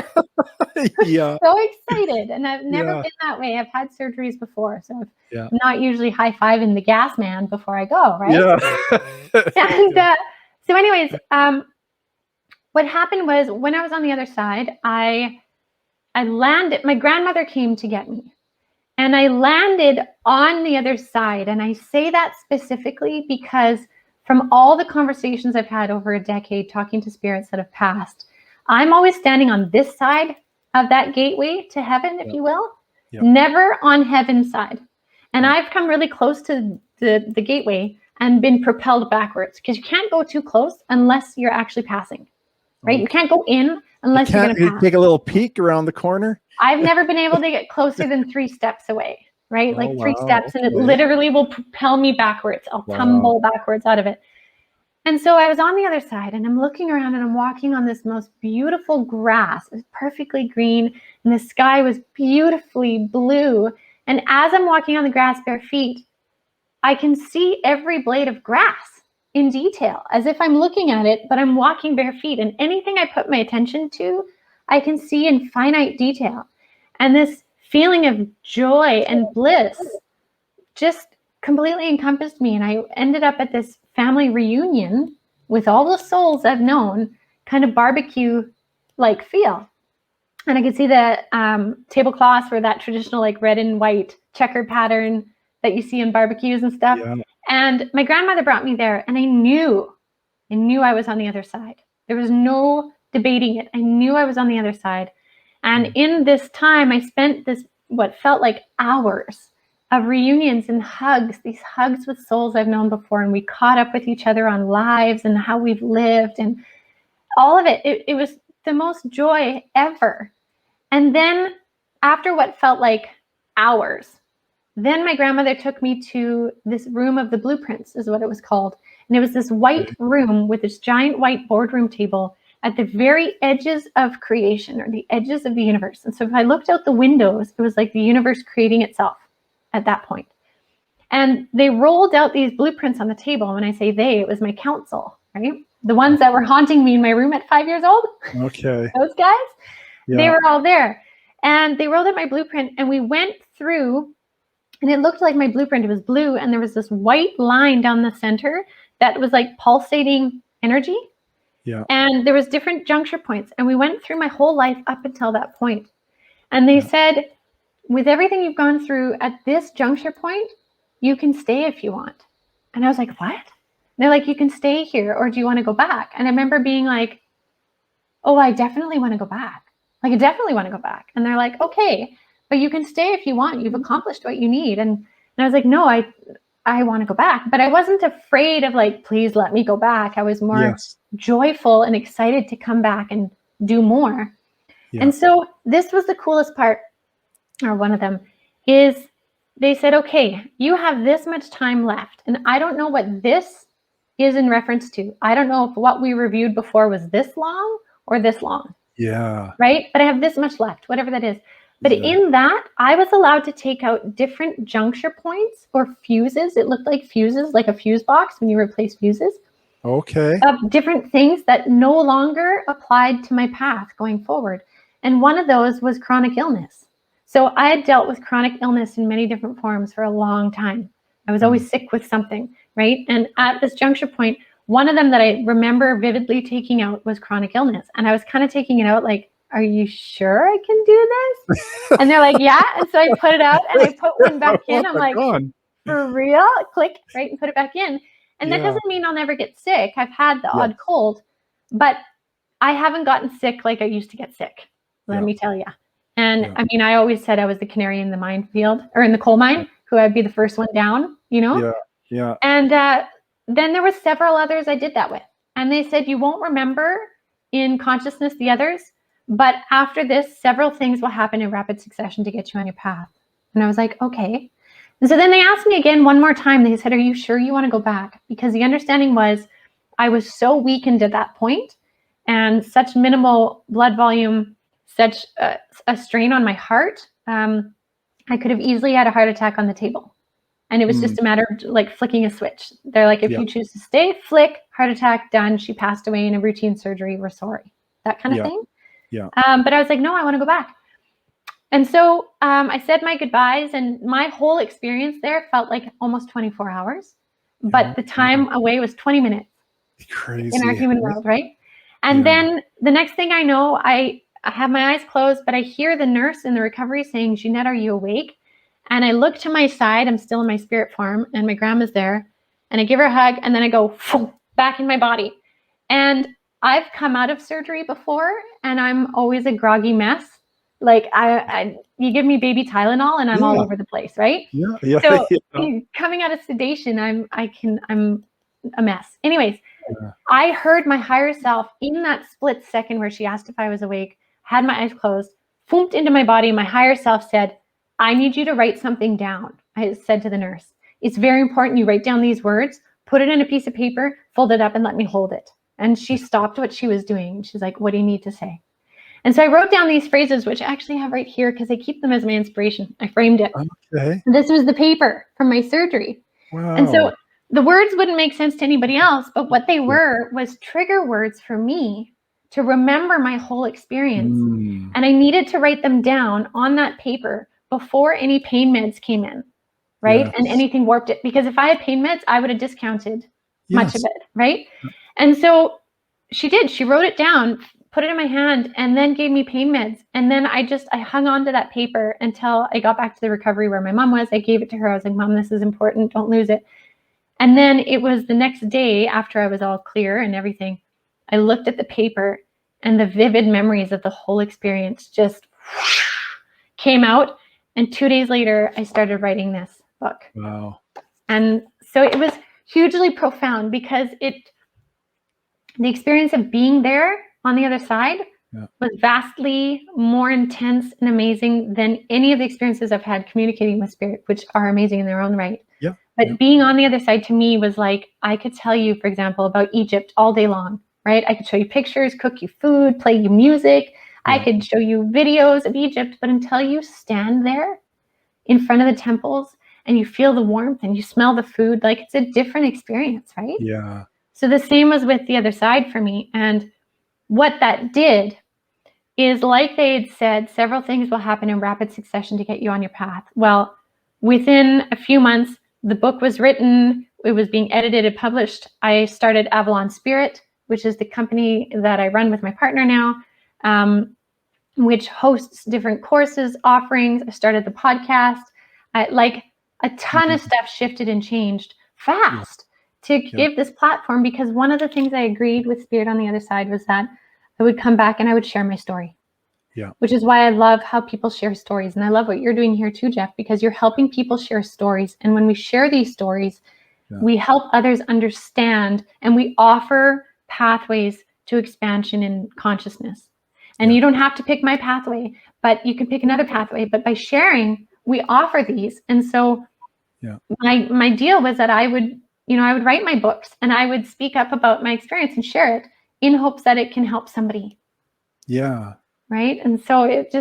Speaker 2: so excited. And I've never been that way. I've had surgeries before. So I'm not usually high-fiving the gas man before I go, right? And so anyways, what happened was when I was on the other side, I landed, my grandmother came to get me. And I landed on the other side. And I say that specifically because from all the conversations I've had over a decade talking to spirits that have passed, I'm always standing on this side of that gateway to heaven, if you will, never on heaven's side. And I've come really close to the gateway and been propelled backwards because you can't go too close unless you're actually passing, right? You can't go in unless you're going to pass.
Speaker 1: Take a little peek around the corner.
Speaker 2: I've never been able to get closer than 3 steps away, right? Like 3 steps, and it literally will propel me backwards. I'll tumble backwards out of it. And so I was on the other side, and I'm looking around, and I'm walking on this most beautiful grass. It was perfectly green, and the sky was beautifully blue. And as I'm walking on the grass bare feet, I can see every blade of grass in detail, as if I'm looking at it, but I'm walking bare feet. And anything I put my attention to, I can see in finite detail. And this feeling of joy and bliss just completely encompassed me. And I ended up at this family reunion with all the souls I've known, kind of barbecue-like feel. And I could see the tablecloths were that traditional, like, red and white checker pattern that you see in barbecues and stuff. And my grandmother brought me there, and I knew I was on the other side. There was no debating it. I knew I was on the other side. And in this time, I spent what felt like hours of reunions and hugs, these hugs with souls I've known before. And we caught up with each other on lives and how we've lived and all of it. It was the most joy ever. And then after what felt like hours, then my grandmother took me to this room of the blueprints, is what it was called. And it was this white room with this giant white boardroom table at the very edges of creation, or the edges of the universe. And so if I looked out the windows, it was like the universe creating itself at that point. And they rolled out these blueprints on the table. When I say they, it was my council, right? The ones that were haunting me in my room at 5 years old.
Speaker 1: Okay.
Speaker 2: Those guys, they were all there. And they rolled out my blueprint, and we went through, and it looked like my blueprint. It was blue, and there was this white line down the center that was like pulsating energy. And there was different juncture points. And we went through my whole life up until that point. And they said, with everything you've gone through at this juncture point, you can stay if you want. And I was like, what? And they're like, you can stay here, or do you want to go back? And I remember being like, oh, I definitely want to go back. Like, I definitely want to go back. And they're like, okay, but you can stay if you want. You've accomplished what you need. And I was like, no, I want to go back. But I wasn't afraid of, like, please let me go back. I was more joyful and excited to come back and do more.
Speaker 1: Yeah.
Speaker 2: And so this was the coolest part, or one of them, is they said, okay, you have this much time left. And I don't know what this is in reference to. I don't know if what we reviewed before was this long or this long.
Speaker 1: Yeah.
Speaker 2: Right? But I have this much left, whatever that is. But
Speaker 1: Exactly.
Speaker 2: in that, I was allowed to take out different juncture points or fuses. It looked like fuses, like a fuse box when you replace fuses,
Speaker 1: Okay.
Speaker 2: of different things that no longer applied to my path going forward. And one of those was chronic illness. So I had dealt with chronic illness in many different forms for a long time. I was always sick with something, right? And at this juncture point, one of them that I remember vividly taking out was chronic illness. And I was kind of taking it out like, are you sure I can do this? And they're like, yeah. And so I put it out and I put one back in. I'm like, for real? Click, right? And put it back in. And that doesn't mean I'll never get sick. I've had the odd cold, but I haven't gotten sick like I used to get sick. Let me tell you. And I mean, I always said I was the canary in the minefield, or in the coal mine, who I'd be the first one down, you know?
Speaker 1: Yeah. Yeah.
Speaker 2: And then there were several others I did that with. And they said, you won't remember in consciousness the others, but after this, several things will happen in rapid succession to get you on your path. And I was like, okay. And so then they asked me again one more time. They said, are you sure you want to go back? Because the understanding was I was so weakened at that point and such minimal blood volume, such a strain on my heart. I could have easily had a heart attack on the table. And it was just a matter of like flicking a switch. They're like, if you choose to stay, flick, heart attack, done. She passed away in a routine surgery. We're sorry. That kind of thing.
Speaker 1: Yeah.
Speaker 2: But I was like, no, I want to go back. And so I said my goodbyes, and my whole experience there felt like almost 24 hours. But the time away was 20 minutes.
Speaker 1: Crazy.
Speaker 2: In our human world, right? And then the next thing I know, I have my eyes closed, but I hear the nurse in the recovery saying, Ginette, are you awake? And I look to my side. I'm still in my spirit form, and my grandma's there. And I give her a hug, and then I go back in my body. And I've come out of surgery before, and I'm always a groggy mess. Like you give me baby Tylenol, and I'm all over the place, right?
Speaker 1: Yeah.
Speaker 2: So coming out of sedation, I'm a mess. Anyways, I heard my higher self in that split second where she asked if I was awake, had my eyes closed, foomped into my body. My higher self said, I need you to write something down. I said to the nurse, it's very important you write down these words, put it in a piece of paper, fold it up, and let me hold it. And she stopped what she was doing. She's like, what do you need to say? And so I wrote down these phrases, which I actually have right here because I keep them as my inspiration. I framed it.
Speaker 1: Okay.
Speaker 2: And this was the paper from my surgery.
Speaker 1: Wow.
Speaker 2: And so the words wouldn't make sense to anybody else, but what they were was trigger words for me to remember my whole experience. And I needed to write them down on that paper before any pain meds came in, right?
Speaker 1: Yes.
Speaker 2: And anything warped it. Because if I had pain meds, I would have discounted much of it, right? And so she did. She wrote it down, put it in my hand, and then gave me pain meds. And then I hung on to that paper until I got back to the recovery where my mom was. I gave it to her. I was like, Mom, this is important. Don't lose it. And then it was the next day after I was all clear and everything, I looked at the paper and the vivid memories of the whole experience just came out. And 2 days later, I started writing this book.
Speaker 1: Wow.
Speaker 2: And so it was hugely profound because the experience of being there on the other side was vastly more intense and amazing than any of the experiences I've had communicating with spirit, which are amazing in their own right. But being on the other side to me was like, I could tell you, for example, about Egypt all day long, right? I could show you pictures, cook you food, play you music. I could show you videos of Egypt, but until you stand there in front of the temples and you feel the warmth and you smell the food, like it's a different experience, right?
Speaker 1: Yeah.
Speaker 2: So the same was with the other side for me. And what that did is, like they had said, several things will happen in rapid succession to get you on your path. Well, within a few months, the book was written, it was being edited and published. I started Avalon Spirit, which is the company that I run with my partner now, which hosts different courses, offerings. I started the podcast. Like a ton of stuff shifted and changed fast to give this platform, because one of the things I agreed with Spirit on the other side was that I would come back and I would share my story. Which is why I love how people share stories. And I love what you're doing here too, Jeff, because you're helping people share stories. And when we share these stories, we help others understand, and we offer pathways to expansion in consciousness. And you don't have to pick my pathway, but you can pick another pathway. But by sharing, we offer these. And so my deal was that I would write my books and I would speak up about my experience and share it in hopes that it can help somebody.
Speaker 1: Yeah.
Speaker 2: Right. And so it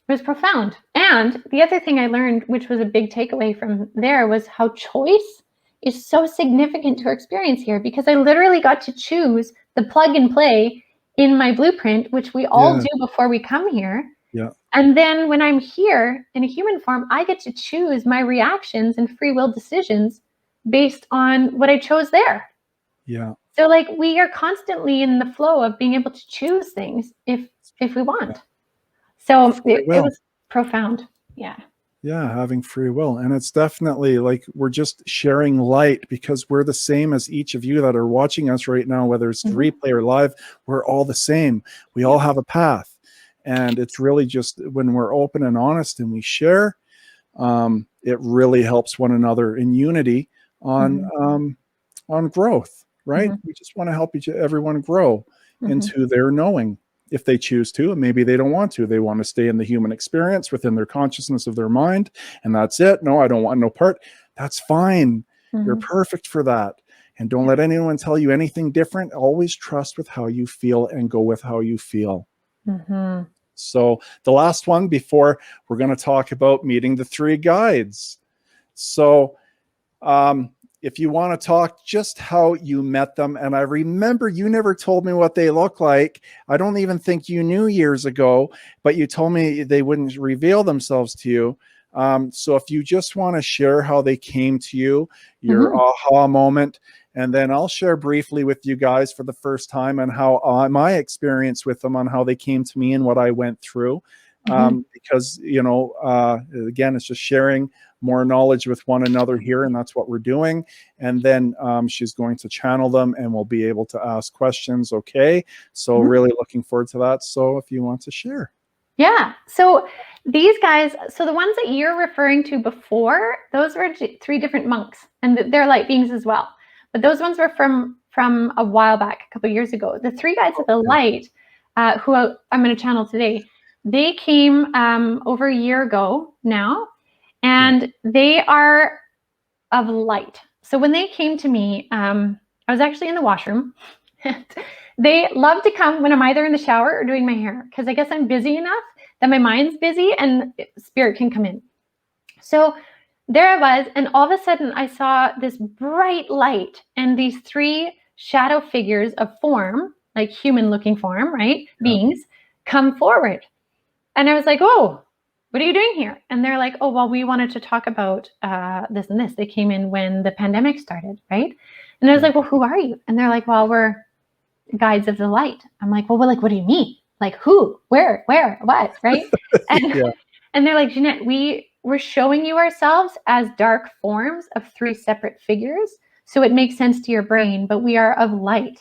Speaker 2: was profound. And the other thing I learned, which was a big takeaway from there, was how choice is so significant to our experience here, because I literally got to choose the plug and play in my blueprint, which we all do before we come here.
Speaker 1: Yeah.
Speaker 2: And then when I'm here in a human form, I get to choose my reactions and free will decisions based on what I chose there.
Speaker 1: Yeah.
Speaker 2: So like we are constantly in the flow of being able to choose things if we want. So it was profound. Yeah.
Speaker 1: Yeah, having free will. And it's definitely like we're just sharing light, because we're the same as each of you that are watching us right now, whether it's replay or live. We're all the same. We all have a path. And it's really just when we're open and honest and we share, it really helps one another in unity on growth, right? We just want to help everyone grow into their knowing, if they choose to, and maybe they don't want to. They want to stay in the human experience within their consciousness of their mind, and that's it. No, I don't want no part. That's fine. You're perfect for that. And don't let anyone tell you anything different. Always trust with how you feel and go with how you feel. So the last one before we're going to talk about meeting the three guides. So if you want to talk just how you met them, and I remember you never told me what they look like. I don't even think you knew years ago, but you told me they wouldn't reveal themselves to you. So if you just want to share how they came to you, your aha moment, and then I'll share briefly with you guys for the first time and how my experience with them, on how they came to me and what I went through. Because, again, it's just sharing more knowledge with one another here, and that's what we're doing. And then she's going to channel them and we'll be able to ask questions. Okay. So really looking forward to that. So if you want to share.
Speaker 2: Yeah. So these guys, so the ones that you're referring to before, those were three different monks, and they're light beings as well. But those ones were from a while back, a couple of years ago. The three guides of the light, who I'm going to channel today, they came over a year ago now, and they are of light. So when they came to me, I was actually in the washroom. They love to come when I'm either in the shower or doing my hair, because I guess I'm busy enough that my mind's busy and spirit can come in. So there I was, and all of a sudden I saw this bright light and these three shadow figures of form, like human looking form, right? Beings, come forward. And I was like, oh, what are you doing here? And they're like, oh, well, we wanted to talk about this and this. They came in when the pandemic started, right? And I was like, well, who are you? And they're like, well, we're guides of the light. I'm like, well, like, what do you mean? Like who, where, what, right? And, and they're like, Ginette, we're showing you ourselves as dark forms of three separate figures. So it makes sense to your brain, but we are of light,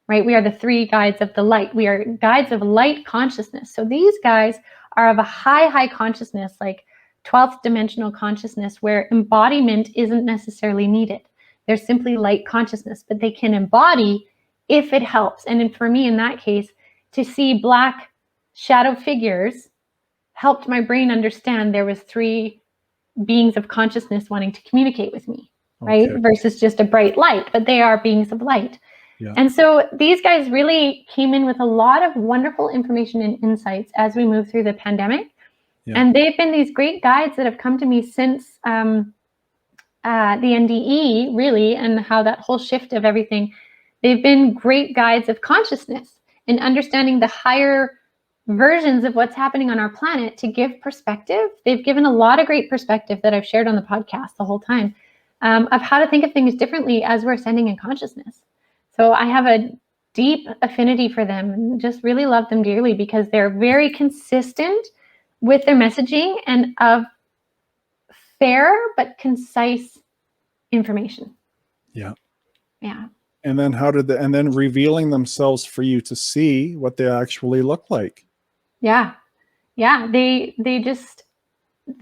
Speaker 2: right? We are the three guides of the light. We are guides of light consciousness. So these guys are of a high consciousness, like 12th dimensional consciousness, where embodiment isn't necessarily needed. They're simply light consciousness, but they can embody if it helps. And for me, in that case, to see black shadow figures helped my brain understand there was three beings of consciousness wanting to communicate with me, right? Versus just a bright light, but they are beings of light. And so these guys really came in with a lot of wonderful information and insights as we move through the pandemic. And they've been these great guides that have come to me since the NDE, really, and how that whole shift of everything. They've been great guides of consciousness in understanding the higher versions of what's happening on our planet to give perspective. They've given a lot of great perspective that I've shared on the podcast the whole time, of how to think of things differently as we're ascending in consciousness. So I have a deep affinity for them and just really love them dearly, because they're very consistent with their messaging and of fair but concise information. Yeah.
Speaker 1: And then and then revealing themselves for you to see what they actually look like.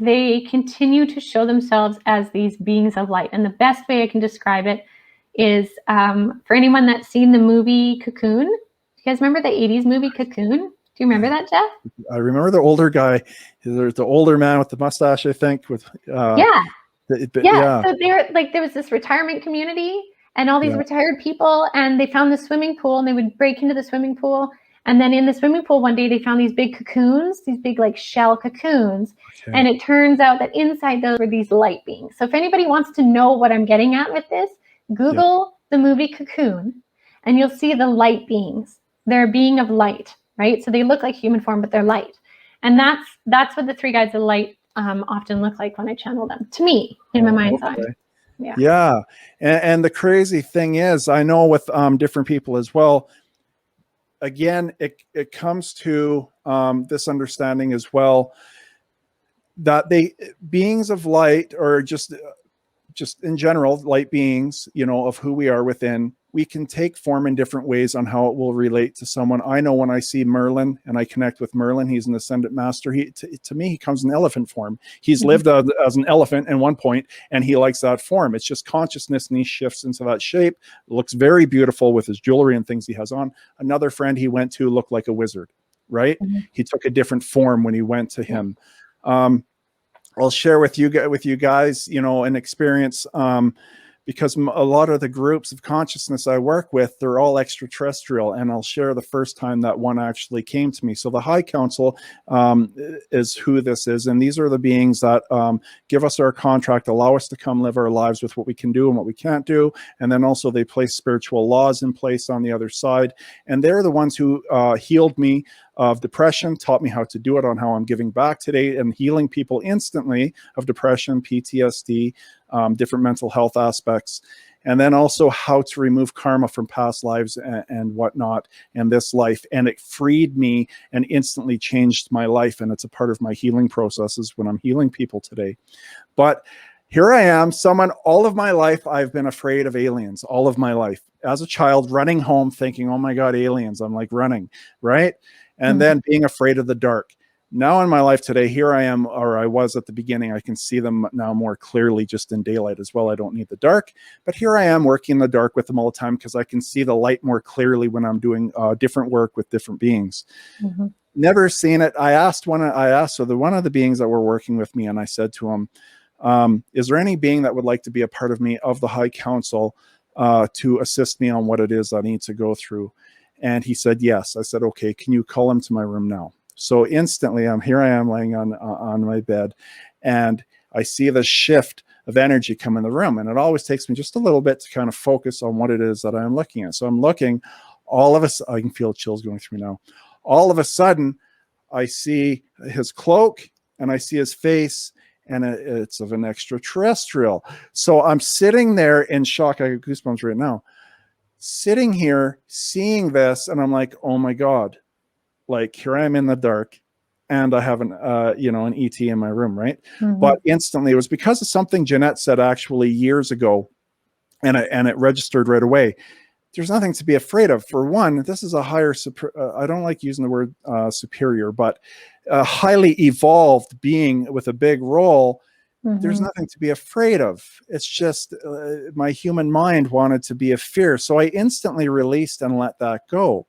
Speaker 2: They continue to show themselves as these beings of light. And the best way I can describe it is, for anyone that's seen the movie Cocoon. You guys remember the 80s movie Cocoon? Do you remember that, Jeff?
Speaker 1: I remember the older guy. There's the older man with the mustache, I think. With
Speaker 2: Yeah.
Speaker 1: yeah.
Speaker 2: So there was this retirement community and all these retired people, and they found the swimming pool, and they would break into the swimming pool. And then in the swimming pool one day, they found these big cocoons, these big like shell cocoons.
Speaker 1: Okay.
Speaker 2: And it turns out that inside those were these light beings. So if anybody wants to know what I'm getting at with this, Google the movie Cocoon, and you'll see the light beings. They're a being of light, right? So they look like human form, but they're light. And that's what the three guides of light often look like when I channel them, to me, in my mind's eye.
Speaker 1: Yeah. And the crazy thing is, I know with different people as well, again, it comes to this understanding as well, that beings of light, or just in general, light beings, of who we are within, we can take form in different ways on how it will relate to someone. I know when I see Merlin and I connect with Merlin, he's an ascendant master. To me, he comes in elephant form. He's lived as an elephant at one point, and he likes that form. It's just consciousness, and he shifts into that shape. It looks very beautiful with his jewelry and things he has on. Another friend he went to looked like a wizard, right? He took a different form when he went to him. I'll share with you guys, an experience, because a lot of the groups of consciousness I work with, they're all extraterrestrial, and I'll share the first time that one actually came to me. So the High Council is who this is, and these are the beings that give us our contract, allow us to come live our lives with what we can do and what we can't do, and then also they place spiritual laws in place on the other side, and they're the ones who healed me of depression, taught me how to do it, on how I'm giving back today and healing people instantly of depression, PTSD, different mental health aspects, and then also how to remove karma from past lives and whatnot, and this life. And it freed me and instantly changed my life, and it's a part of my healing processes when I'm healing people today. But here I am, all of my life, I've been afraid of aliens, all of my life. As a child, running home thinking, oh my God, aliens, I'm like running, right? And then being afraid of the dark. Now in my life today, here I am, or I was at the beginning, I can see them now more clearly just in daylight as well. I don't need the dark, but here I am working in the dark with them all the time, because I can see the light more clearly when I'm doing different work with different beings. Never seen it. I asked one of the beings that were working with me, and I said to him, is there any being that would like to be a part of me, of the High Council, to assist me on what it is I need to go through? And he said, yes. I said, okay, can you call him to my room now? So instantly here I am laying on my bed, and I see the shift of energy come in the room. And it always takes me just a little bit to kind of focus on what it is that I'm looking at. So I'm looking, I can feel chills going through me now. All of a sudden, I see his cloak and I see his face, and it's of an extraterrestrial. So I'm sitting there in shock. I have goosebumps right now. Sitting here, seeing this, and I'm like, oh my God, like here I am in the dark, and I have an ET in my room, right? But instantly, it was because of something Ginette said actually years ago, and it registered right away. There's nothing to be afraid of. For one, this is a higher, I don't like using the word superior, but a highly evolved being with a big role. There's nothing to be afraid of. It's just my human mind wanted to be a fear. So I instantly released and let that go,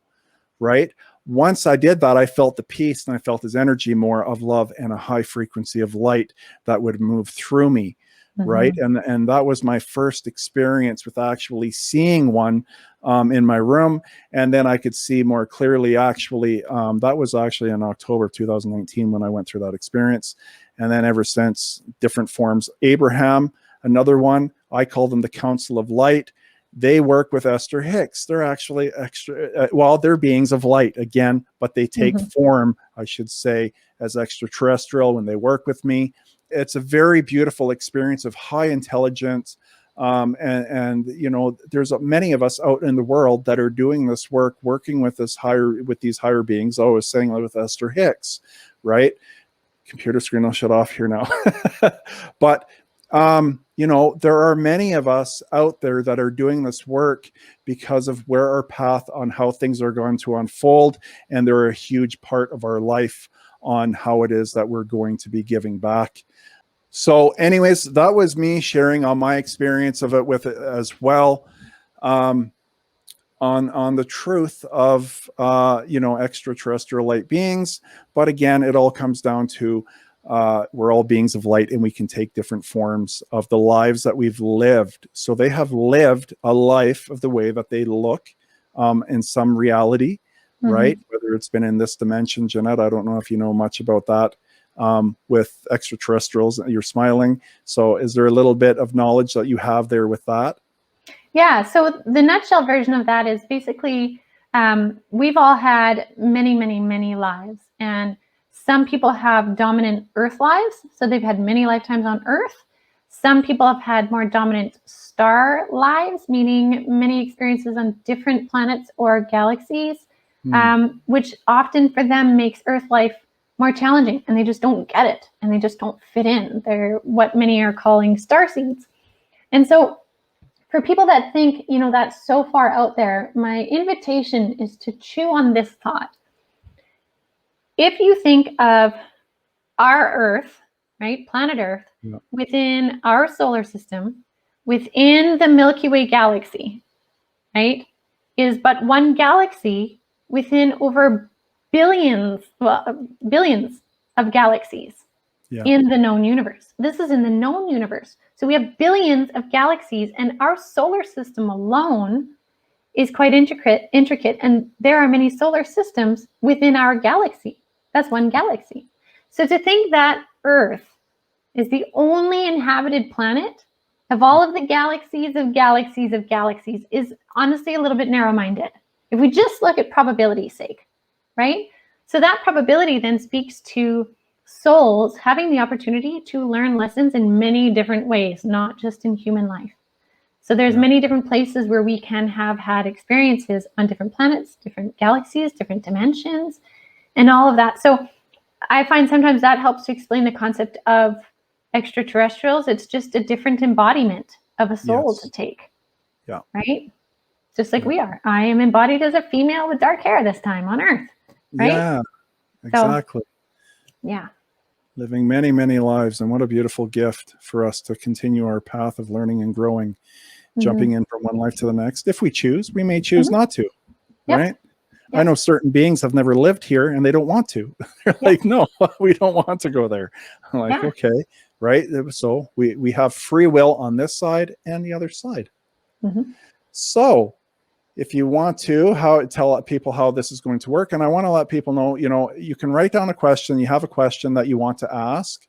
Speaker 1: right? Once I did that, I felt the peace, and I felt his energy more of love and a high frequency of light that would move through me, right? And that was my first experience with actually seeing one in my room. And then I could see more clearly, actually, that was actually in October of 2019 when I went through that experience. And then ever since, different forms. Abraham, another one, I call them the Council of Light. They work with Esther Hicks. They're actually they're beings of light again, but they take form, I should say, as extraterrestrial when they work with me. It's a very beautiful experience of high intelligence. And there's many of us out in the world that are doing this work, working with these higher beings. I was saying with Esther Hicks, right? Computer screen will shut off here now. But there are many of us out there that are doing this work because of where our path on how things are going to unfold, and they're a huge part of our life on how it is that we're going to be giving back. So anyways, that was me sharing on my experience of it with it as well. on the truth of extraterrestrial light beings. But again, it all comes down to we're all beings of light, and we can take different forms of the lives that we've lived. So they have lived a life of the way that they look in some reality, right? Whether it's been in this dimension. Ginette, I don't know if you know much about that with extraterrestrials. You're smiling. So is there a little bit of knowledge that you have there with that?
Speaker 2: Yeah, so the nutshell version of that is basically we've all had many, many, many lives. And some people have dominant Earth lives, so they've had many lifetimes on Earth. Some people have had more dominant star lives, meaning many experiences on different planets or galaxies, which often for them makes Earth life more challenging, and they just don't get it, and they just don't fit in. They're what many are calling starseeds. And so for people that think, that's so far out there, my invitation is to chew on this thought. If you think of our Earth, right, planet Earth, within our solar system, within the Milky Way galaxy, right, is but one galaxy within over billions of galaxies in the known universe. This is in the known universe. So we have billions of galaxies, and our solar system alone is quite intricate, and there are many solar systems within our galaxy. That's one galaxy. So to think that Earth is the only inhabited planet of all of the galaxies of galaxies of galaxies is honestly a little bit narrow-minded. If we just look at probability's sake, right? So that probability then speaks to souls having the opportunity to learn lessons in many different ways, not just in human life. So there's many different places where we can have had experiences on different planets, different galaxies, different dimensions, and all of that. So I find sometimes that helps to explain the concept of extraterrestrials. It's just a different embodiment of a soul to take. Yeah. Right? Just like we are. I am embodied as a female with dark hair this time on Earth. Right?
Speaker 1: Yeah, exactly.
Speaker 2: So, yeah.
Speaker 1: Living many, many lives. And what a beautiful gift for us to continue our path of learning and growing, jumping in from one life to the next. If we choose, we may choose not to, right? I know certain beings have never lived here and they don't want to. They're like, no, we don't want to go there. I'm like, okay, right? So we have free will on this side and the other side. So if you want to tell people how this is going to work, and I want to let people know, you can write down a question. You have a question that you want to ask.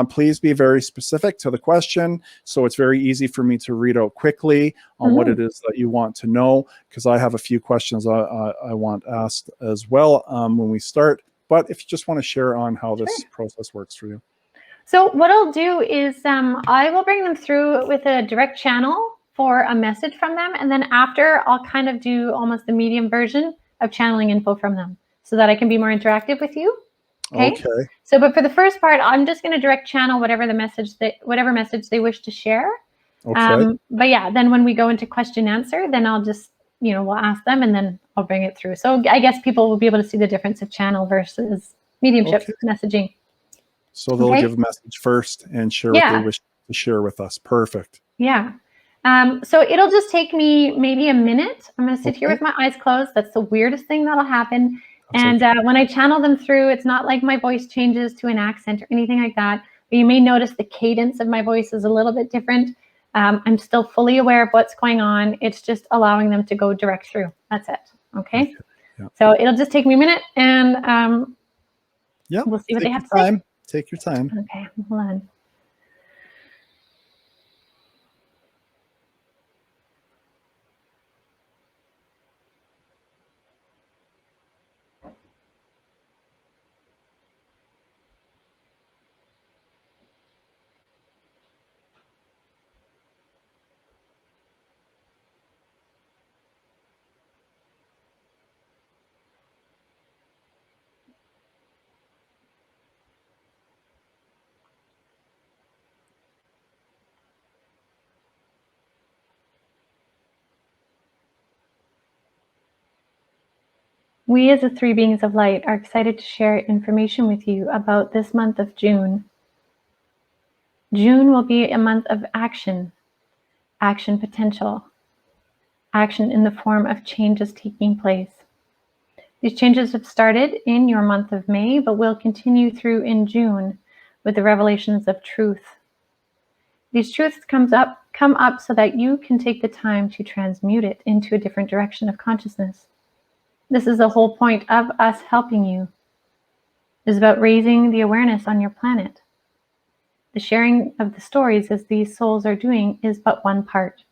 Speaker 1: Please be very specific to the question, so it's very easy for me to read out quickly on what it is that you want to know, because I have a few questions I want asked as well when we start. But if you just want to share on how this process works for you.
Speaker 2: So what I'll do is I will bring them through with a direct channel for a message from them. And then after, I'll kind of do almost the medium version of channeling info from them so that I can be more interactive with you. Okay. So, but for the first part, I'm just going to direct channel whatever message they wish to share. But yeah, then when we go into question answer, then I'll just, we'll ask them and then I'll bring it through. So I guess people will be able to see the difference of channel versus mediumship messaging.
Speaker 1: So they'll give a message first and share what they wish to share with us. Perfect.
Speaker 2: Yeah. So it'll just take me maybe a minute. I'm going to sit here with my eyes closed. That's the weirdest thing that'll happen. And when I channel them through, it's not like my voice changes to an accent or anything like that. But you may notice the cadence of my voice is a little bit different. I'm still fully aware of what's going on. It's just allowing them to go direct through. That's it. Okay. So it'll just take me a minute, and we'll see what they have to say.
Speaker 1: Take your time.
Speaker 2: Okay, hold on. We as the three beings of light are excited to share information with you about this month of June. June will be a month of action potential, action in the form of changes taking place. These changes have started in your month of May, but will continue through in June with the revelations of truth. These truths come up so that you can take the time to transmute it into a different direction of consciousness. This is the whole point of us helping you. It is about raising the awareness on your planet. The sharing of the stories, as these souls are doing, is but one part.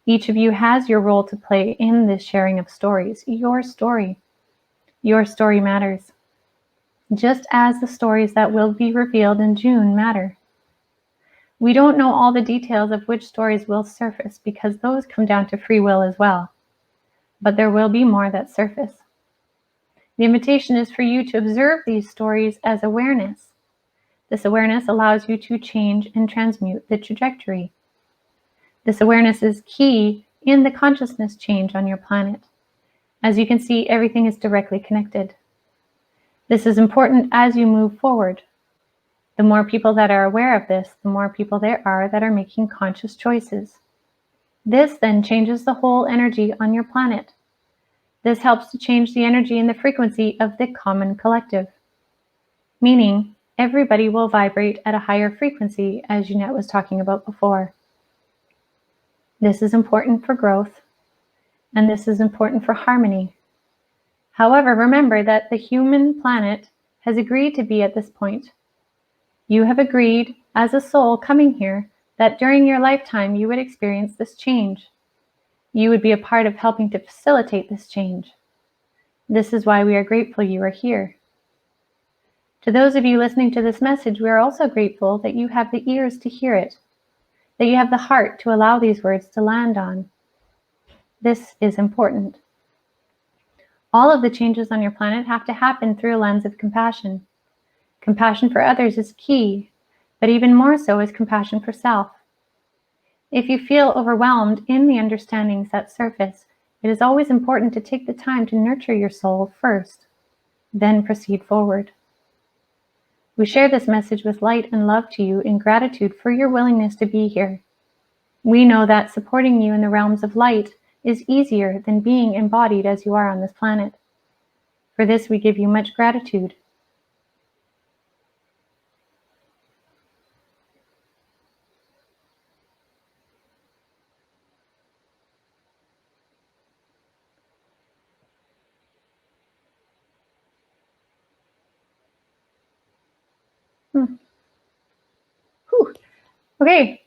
Speaker 2: Each of you has your role to play in this sharing of stories. Your story. Your story matters. Just as the stories that will be revealed in June matter. We don't know all the details of which stories will surface because those come down to free will as well. But there will be more that surface. The invitation is for you to observe these stories as awareness. This awareness allows you to change and transmute the trajectory. This awareness is key in the consciousness change on your planet. As you can see, everything is directly connected. This is important as you move forward. The more people that are aware of this, the more people there are that are making conscious choices. This then changes the whole energy on your planet. This helps to change the energy and the frequency of the common collective, meaning everybody will vibrate at a higher frequency, as Ginette was talking about before. This is important for growth, and this is important for harmony. However, remember that the human planet has agreed to be at this point. You have agreed, as a soul coming here, that during your lifetime you would experience this change. You would be a part of helping to facilitate this change. This is why we are grateful you are here. To those of you listening to this message, we are also grateful that you have the ears to hear it, that you have the heart to allow these words to land on. This is important. All of the changes on your planet have to happen through a lens of compassion. Compassion for others is key, but even more so is compassion for self. If you feel overwhelmed in the understandings that surface, it is always important to take the time to nurture your soul first, then proceed forward. We share this message with light and love to you in gratitude for your willingness to be here. We know that supporting you in the realms of light is easier than being embodied as you are on this planet. For this, we give you much gratitude. Whew. Okay,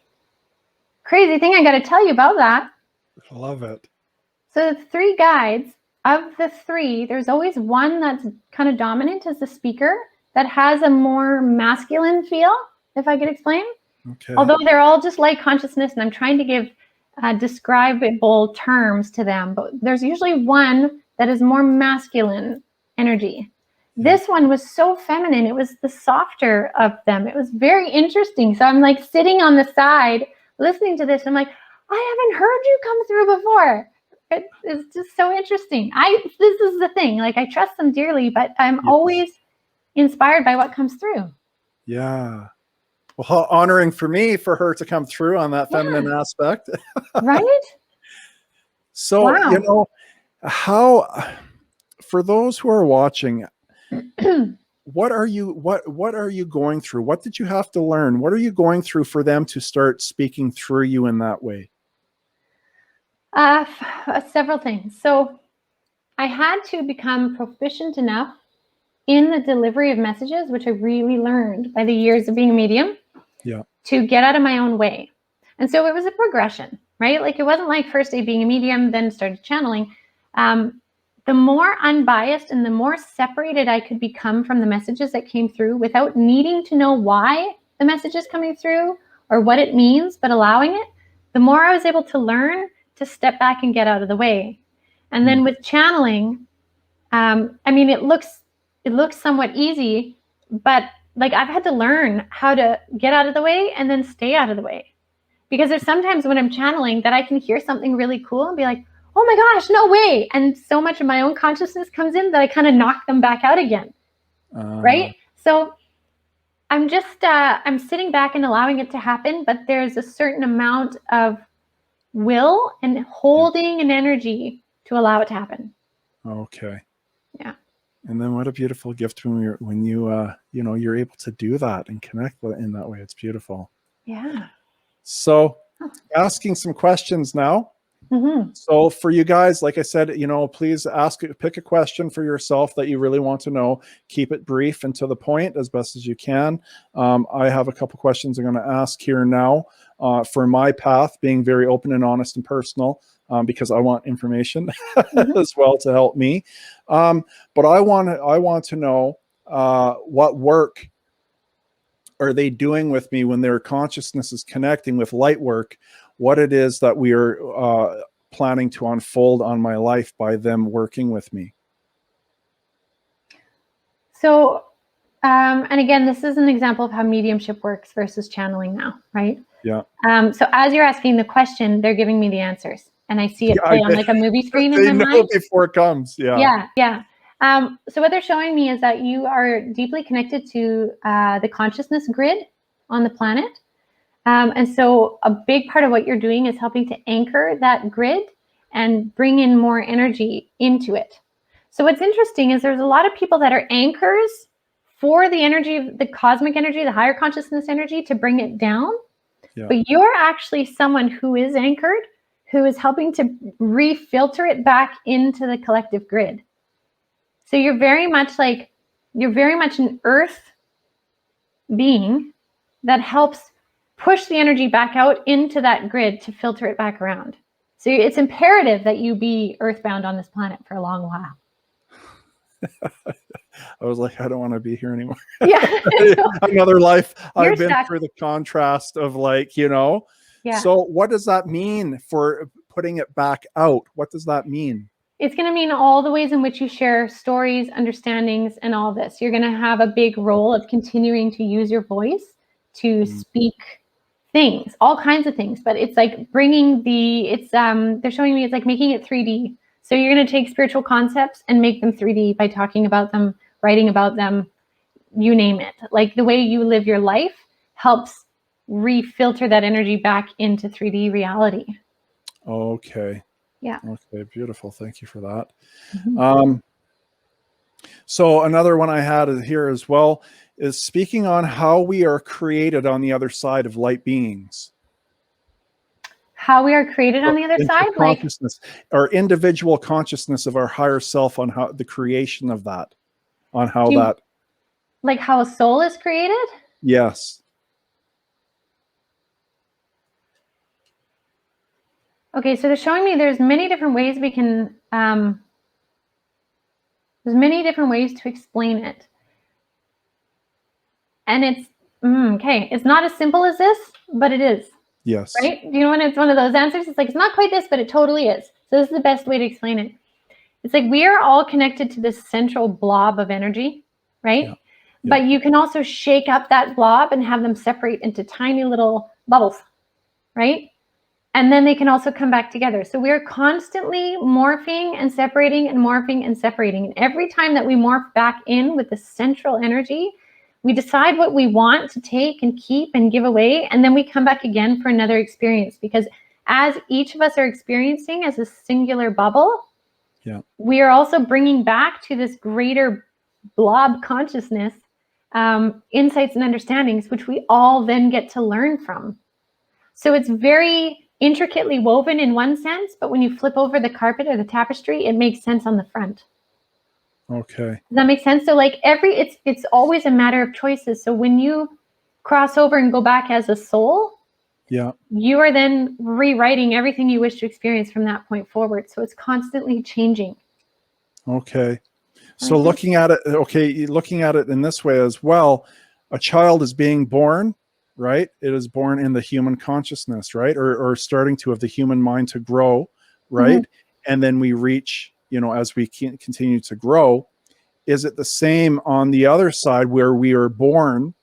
Speaker 2: crazy thing I got to tell you about that.
Speaker 1: I love it.
Speaker 2: So the 3 guides, of the 3, there's always one that's kind of dominant as the speaker that has a more masculine feel, if I could explain.
Speaker 1: Okay.
Speaker 2: Although they're all just light consciousness, and I'm trying to give describable terms to them, but there's usually one that is more masculine energy. This one was so feminine. It was the softer of them. It was very interesting. So I'm like sitting on the side listening to this. I'm like, I haven't heard you come through before. It's just so interesting. This is the thing. Like, I trust them dearly, but I'm always inspired by what comes through.
Speaker 1: Yeah. Well, how honoring for me for her to come through on that feminine aspect.
Speaker 2: Right?
Speaker 1: So,
Speaker 2: Wow.
Speaker 1: you know, how, for those who are watching, what are you going through? What did you have to learn? What are you going through for them to start speaking through you in that way?
Speaker 2: Several things. So I had to become proficient enough in the delivery of messages, which I really learned by the years of being a medium, to get out of my own way. And so it was a progression, right? Like, it wasn't like first day being a medium, then started channeling. The more unbiased and the more separated I could become from the messages that came through without needing to know why the message is coming through or what it means, but allowing it, the more I was able to learn to step back and get out of the way. And then with channeling, I mean, it looks somewhat easy, but like, I've had to learn how to get out of the way and then stay out of the way. Because there's sometimes when I'm channeling that I can hear something really cool and be like, oh my gosh, no way. And so much of my own consciousness comes in that I kind of knock them back out again. Right? So I'm just, I'm sitting back and allowing it to happen, but there's a certain amount of will and holding an energy to allow it to happen.
Speaker 1: Okay.
Speaker 2: Yeah.
Speaker 1: And then what a beautiful gift when you're able to do that and connect with it in that way. It's beautiful.
Speaker 2: Yeah.
Speaker 1: So asking some questions now.
Speaker 2: Mm-hmm.
Speaker 1: So for you guys, like I said, please pick a question for yourself that you really want to know. Keep it brief and to the point as best as you can. I have a couple questions I'm going to ask here now for my path, being very open and honest and personal, because I want information as well to help me. But I want to know what work are they doing with me when their consciousness is connecting with light work, what it is that we are planning to unfold on my life by them working with me.
Speaker 2: So, and again, this is an example of how mediumship works versus channeling now, right?
Speaker 1: Yeah.
Speaker 2: So as you're asking the question, they're giving me the answers, and I see it play on like a movie screen in my mind.
Speaker 1: Before it comes. Yeah.
Speaker 2: Yeah. So what they're showing me is that you are deeply connected to the consciousness grid on the planet. And so a big part of what you're doing is helping to anchor that grid and bring in more energy into it. So what's interesting is there's a lot of people that are anchors for the energy, the cosmic energy, the higher consciousness energy to bring it down.
Speaker 1: Yeah.
Speaker 2: But you're actually someone who is anchored, who is helping to refilter it back into the collective grid. So you're very much an earth being that helps push the energy back out into that grid to filter it back around. So it's imperative that you be earthbound on this planet for a long while.
Speaker 1: I was like, I don't want to be here anymore.
Speaker 2: Yeah.
Speaker 1: Another life. I've been
Speaker 2: stuck.
Speaker 1: through the contrast of Yeah. So what does that mean for putting it back out? What does that mean?
Speaker 2: It's going to mean all the ways in which you share stories, understandings, and all this. You're going to have a big role of continuing to use your voice to speak things, all kinds of things. But it's like they're showing me it's like making it 3D. So you're going to take spiritual concepts and make them 3D by talking about them, writing about them, you name it. Like the way you live your life helps refilter that energy back into 3D reality.
Speaker 1: Okay.
Speaker 2: Yeah.
Speaker 1: Okay, beautiful. Thank you for that. Mm-hmm. So another one I had here as well is speaking on how we are created on the other side of light beings.
Speaker 2: How we are created on the other side?
Speaker 1: Consciousness, our individual consciousness of our higher self, on how the creation of that, on how that.
Speaker 2: Like how a soul is created?
Speaker 1: Yes.
Speaker 2: Okay, so they're showing me there's many different ways we can, there's many different ways to explain it. And it's, okay, it's not as simple as this, but it is.
Speaker 1: Yes.
Speaker 2: Right? Do you know when it's one of those answers? It's like, it's not quite this, but it totally is. So this is the best way to explain it. It's like we are all connected to this central blob of energy, right? Yeah. But you can also shake up that blob and have them separate into tiny little bubbles, right? And then they can also come back together. So we're constantly morphing and separating and morphing and separating. And every time that we morph back in with the central energy, we decide what we want to take and keep and give away. And then we come back again for another experience. Because as each of us are experiencing as a singular bubble, we are also bringing back to this greater blob consciousness insights and understandings, which we all then get to learn from. So it's very intricately woven in one sense, but when you flip over the carpet or the tapestry, it makes sense on the front.
Speaker 1: Okay.
Speaker 2: Does that make sense? So like it's always a matter of choices. So when you cross over and go back as a soul, you are then rewriting everything you wish to experience from that point forward. So it's constantly changing.
Speaker 1: Okay. So looking at it in this way as well, a child is being born, right? It is born in the human consciousness, right? Or starting to have the human mind to grow, right? Mm-hmm. And then we reach, as we continue to grow. Is it the same on the other side where we are born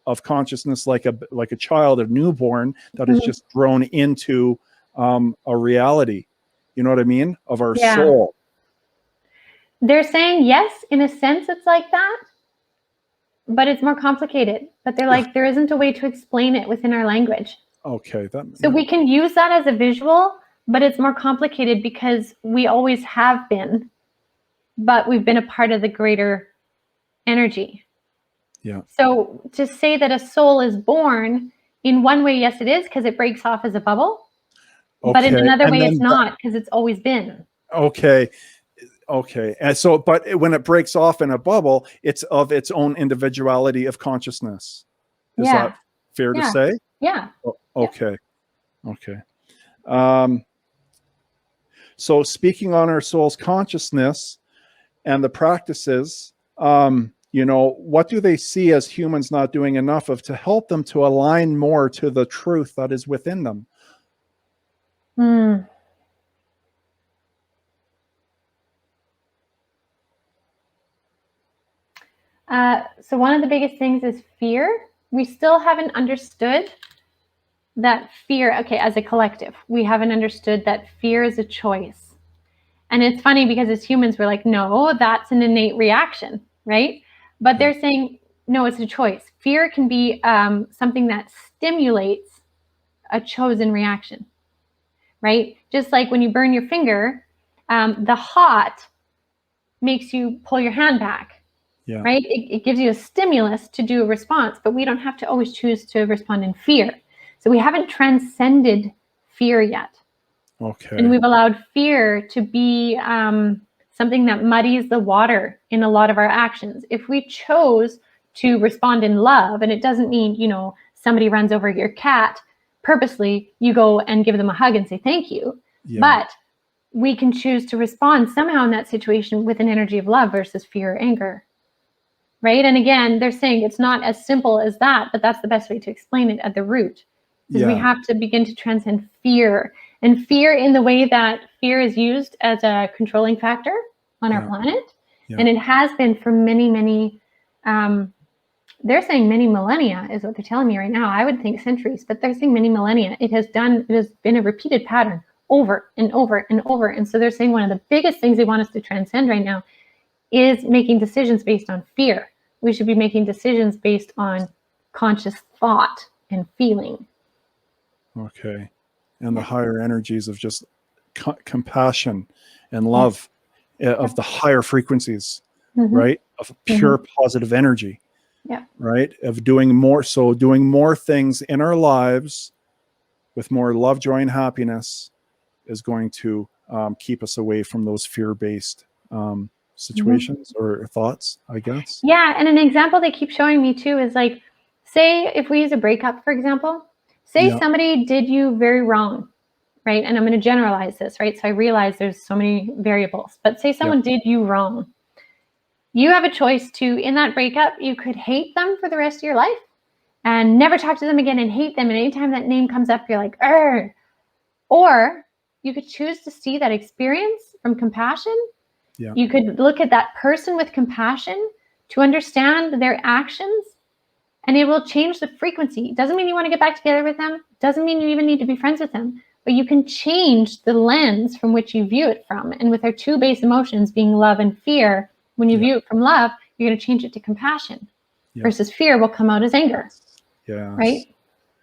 Speaker 1: of consciousness like a child, a newborn that is just grown into a reality? You know what I mean? Of our soul.
Speaker 2: They're saying yes, in a sense it's like that, but it's more complicated. But they're like, there isn't a way to explain it within our language.
Speaker 1: Okay.
Speaker 2: So we can use that as a visual, but it's more complicated because we always have been, but we've been a part of the greater energy.
Speaker 1: Yeah.
Speaker 2: So to say that a soul is born, in one way, yes, it is, because it breaks off as a bubble.
Speaker 1: Okay.
Speaker 2: But in another
Speaker 1: And
Speaker 2: way,
Speaker 1: then
Speaker 2: it's not, because it's always been.
Speaker 1: Okay. Okay. And so, but when it breaks off in a bubble, it's of its own individuality of consciousness. Is that fair to say?
Speaker 2: Yeah.
Speaker 1: Okay. Okay. So speaking on our soul's consciousness and the practices, what do they see as humans not doing enough of to help them to align more to the truth that is within them?
Speaker 2: So one of the biggest things is fear. We still haven't understood that fear, as a collective, we haven't understood that fear is a choice. And it's funny because as humans, we're like, no, that's an innate reaction, right? But they're saying, no, it's a choice. Fear can be something that stimulates a chosen reaction, right? Just like when you burn your finger, the hot makes you pull your hand back. Yeah. Right? It gives you a stimulus to do a response, but we don't have to always choose to respond in fear. So we haven't transcended fear yet. Okay. And we've allowed fear to be something that muddies the water in a lot of our actions. If we chose to respond in love, and it doesn't mean, somebody runs over your cat, purposely you go and give them a hug and say thank you. Yeah. But we can choose to respond somehow in that situation with an energy of love versus fear or anger. Right? And again, they're saying it's not as simple as that, but that's the best way to explain it at the root. Because we have to begin to transcend fear. And fear in the way that fear is used as a controlling factor on our planet. Yeah. And it has been for many, many, they're saying many millennia is what they're telling me right now. I would think centuries, but they're saying many millennia. It has been a repeated pattern over and over and over. And so they're saying one of the biggest things they want us to transcend right now is making decisions based on fear. We should be making decisions based on conscious thought and feeling. Okay. And the higher energies of just compassion and love, of the higher frequencies, right? Of pure positive energy, right? Of doing more things in our lives with more love, joy, and happiness is going to keep us away from those fear-based situations or thoughts, I guess. Yeah. And an example they keep showing me too is like, say if we use a breakup, for example, say somebody did you very wrong, right? And I'm going to generalize this, right? So I realize there's so many variables, but say someone did you wrong. You have a choice to, in that breakup, you could hate them for the rest of your life and never talk to them again and hate them. And anytime that name comes up, you're like, "Arr." Or you could choose to see that experience from compassion. Yeah. You could look at that person with compassion to understand their actions, and it will change the frequency. It doesn't mean you want to get back together with them. It doesn't mean you even need to be friends with them, but you can change the lens from which you view it from. And with our two base emotions being love and fear, when you view it from love, you're going to change it to compassion versus fear will come out as anger. Yeah. Right?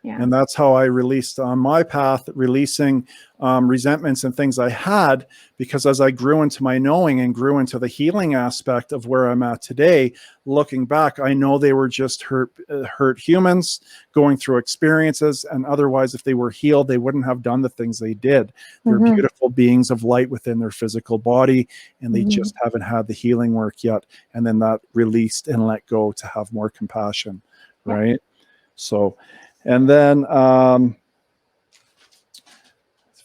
Speaker 2: Yeah. And that's how I released on my path, releasing resentments and things I had, because as I grew into my knowing and grew into the healing aspect of where I'm at today, looking back, I know they were just hurt humans going through experiences. And otherwise, if they were healed, they wouldn't have done the things they did. They're beautiful beings of light within their physical body, and they just haven't had the healing work yet. And then that released and let go to have more compassion. Right. So, and then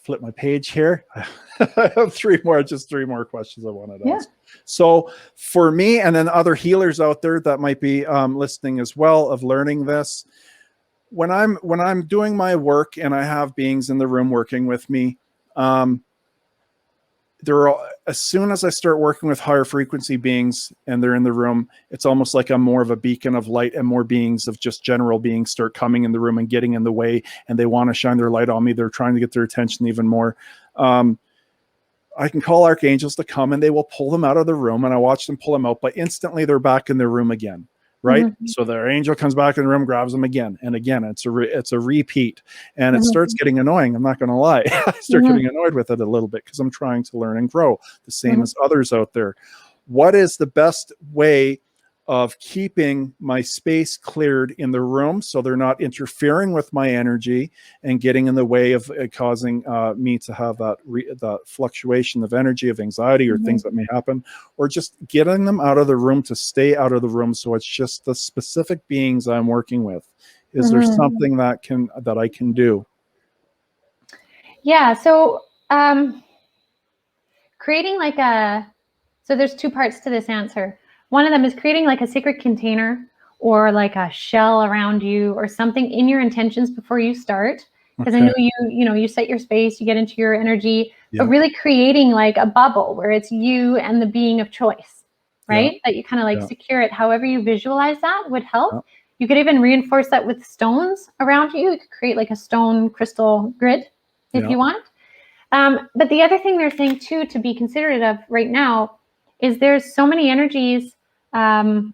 Speaker 2: flip my page here. I have three more questions I wanted to ask. So for me, and then other healers out there that might be listening as well, of learning this, when I'm doing my work and I have beings in the room working with me, as soon as I start working with higher frequency beings and they're in the room, it's almost like I'm more of a beacon of light, and more beings of just general beings start coming in the room and getting in the way, and they want to shine their light on me. They're trying to get their attention even more. I can call archangels to come and they will pull them out of the room, and I watch them pull them out, but instantly they're back in their room again.
Speaker 1: right? So their angel comes back in the room, grabs them again and again. It's a repeat, and it starts getting annoying. I'm not going to lie. I start getting annoyed with it a little bit because I'm trying to learn and grow the same as others out there. What is the best way of keeping my space cleared in the room so they're not interfering with my energy and getting in the way of causing me to have that fluctuation of energy, of anxiety, or things that may happen, or just getting them out of the room to stay out of the room so it's just the specific beings I'm working with? Is there something that I can do?
Speaker 2: Yeah, so creating so there's two parts to this answer. One of them is creating like a sacred container or like a shell around you or something in your intentions before you start. Because I know you set your space, you get into your energy, but really creating like a bubble where it's you and the being of choice, right? That you kind of like secure it. However you visualize that would help. You could even reinforce that with stones around you. You could create like a stone crystal grid if you want. But the other thing they're saying too, to be considerate of right now, is there's so many energies, almost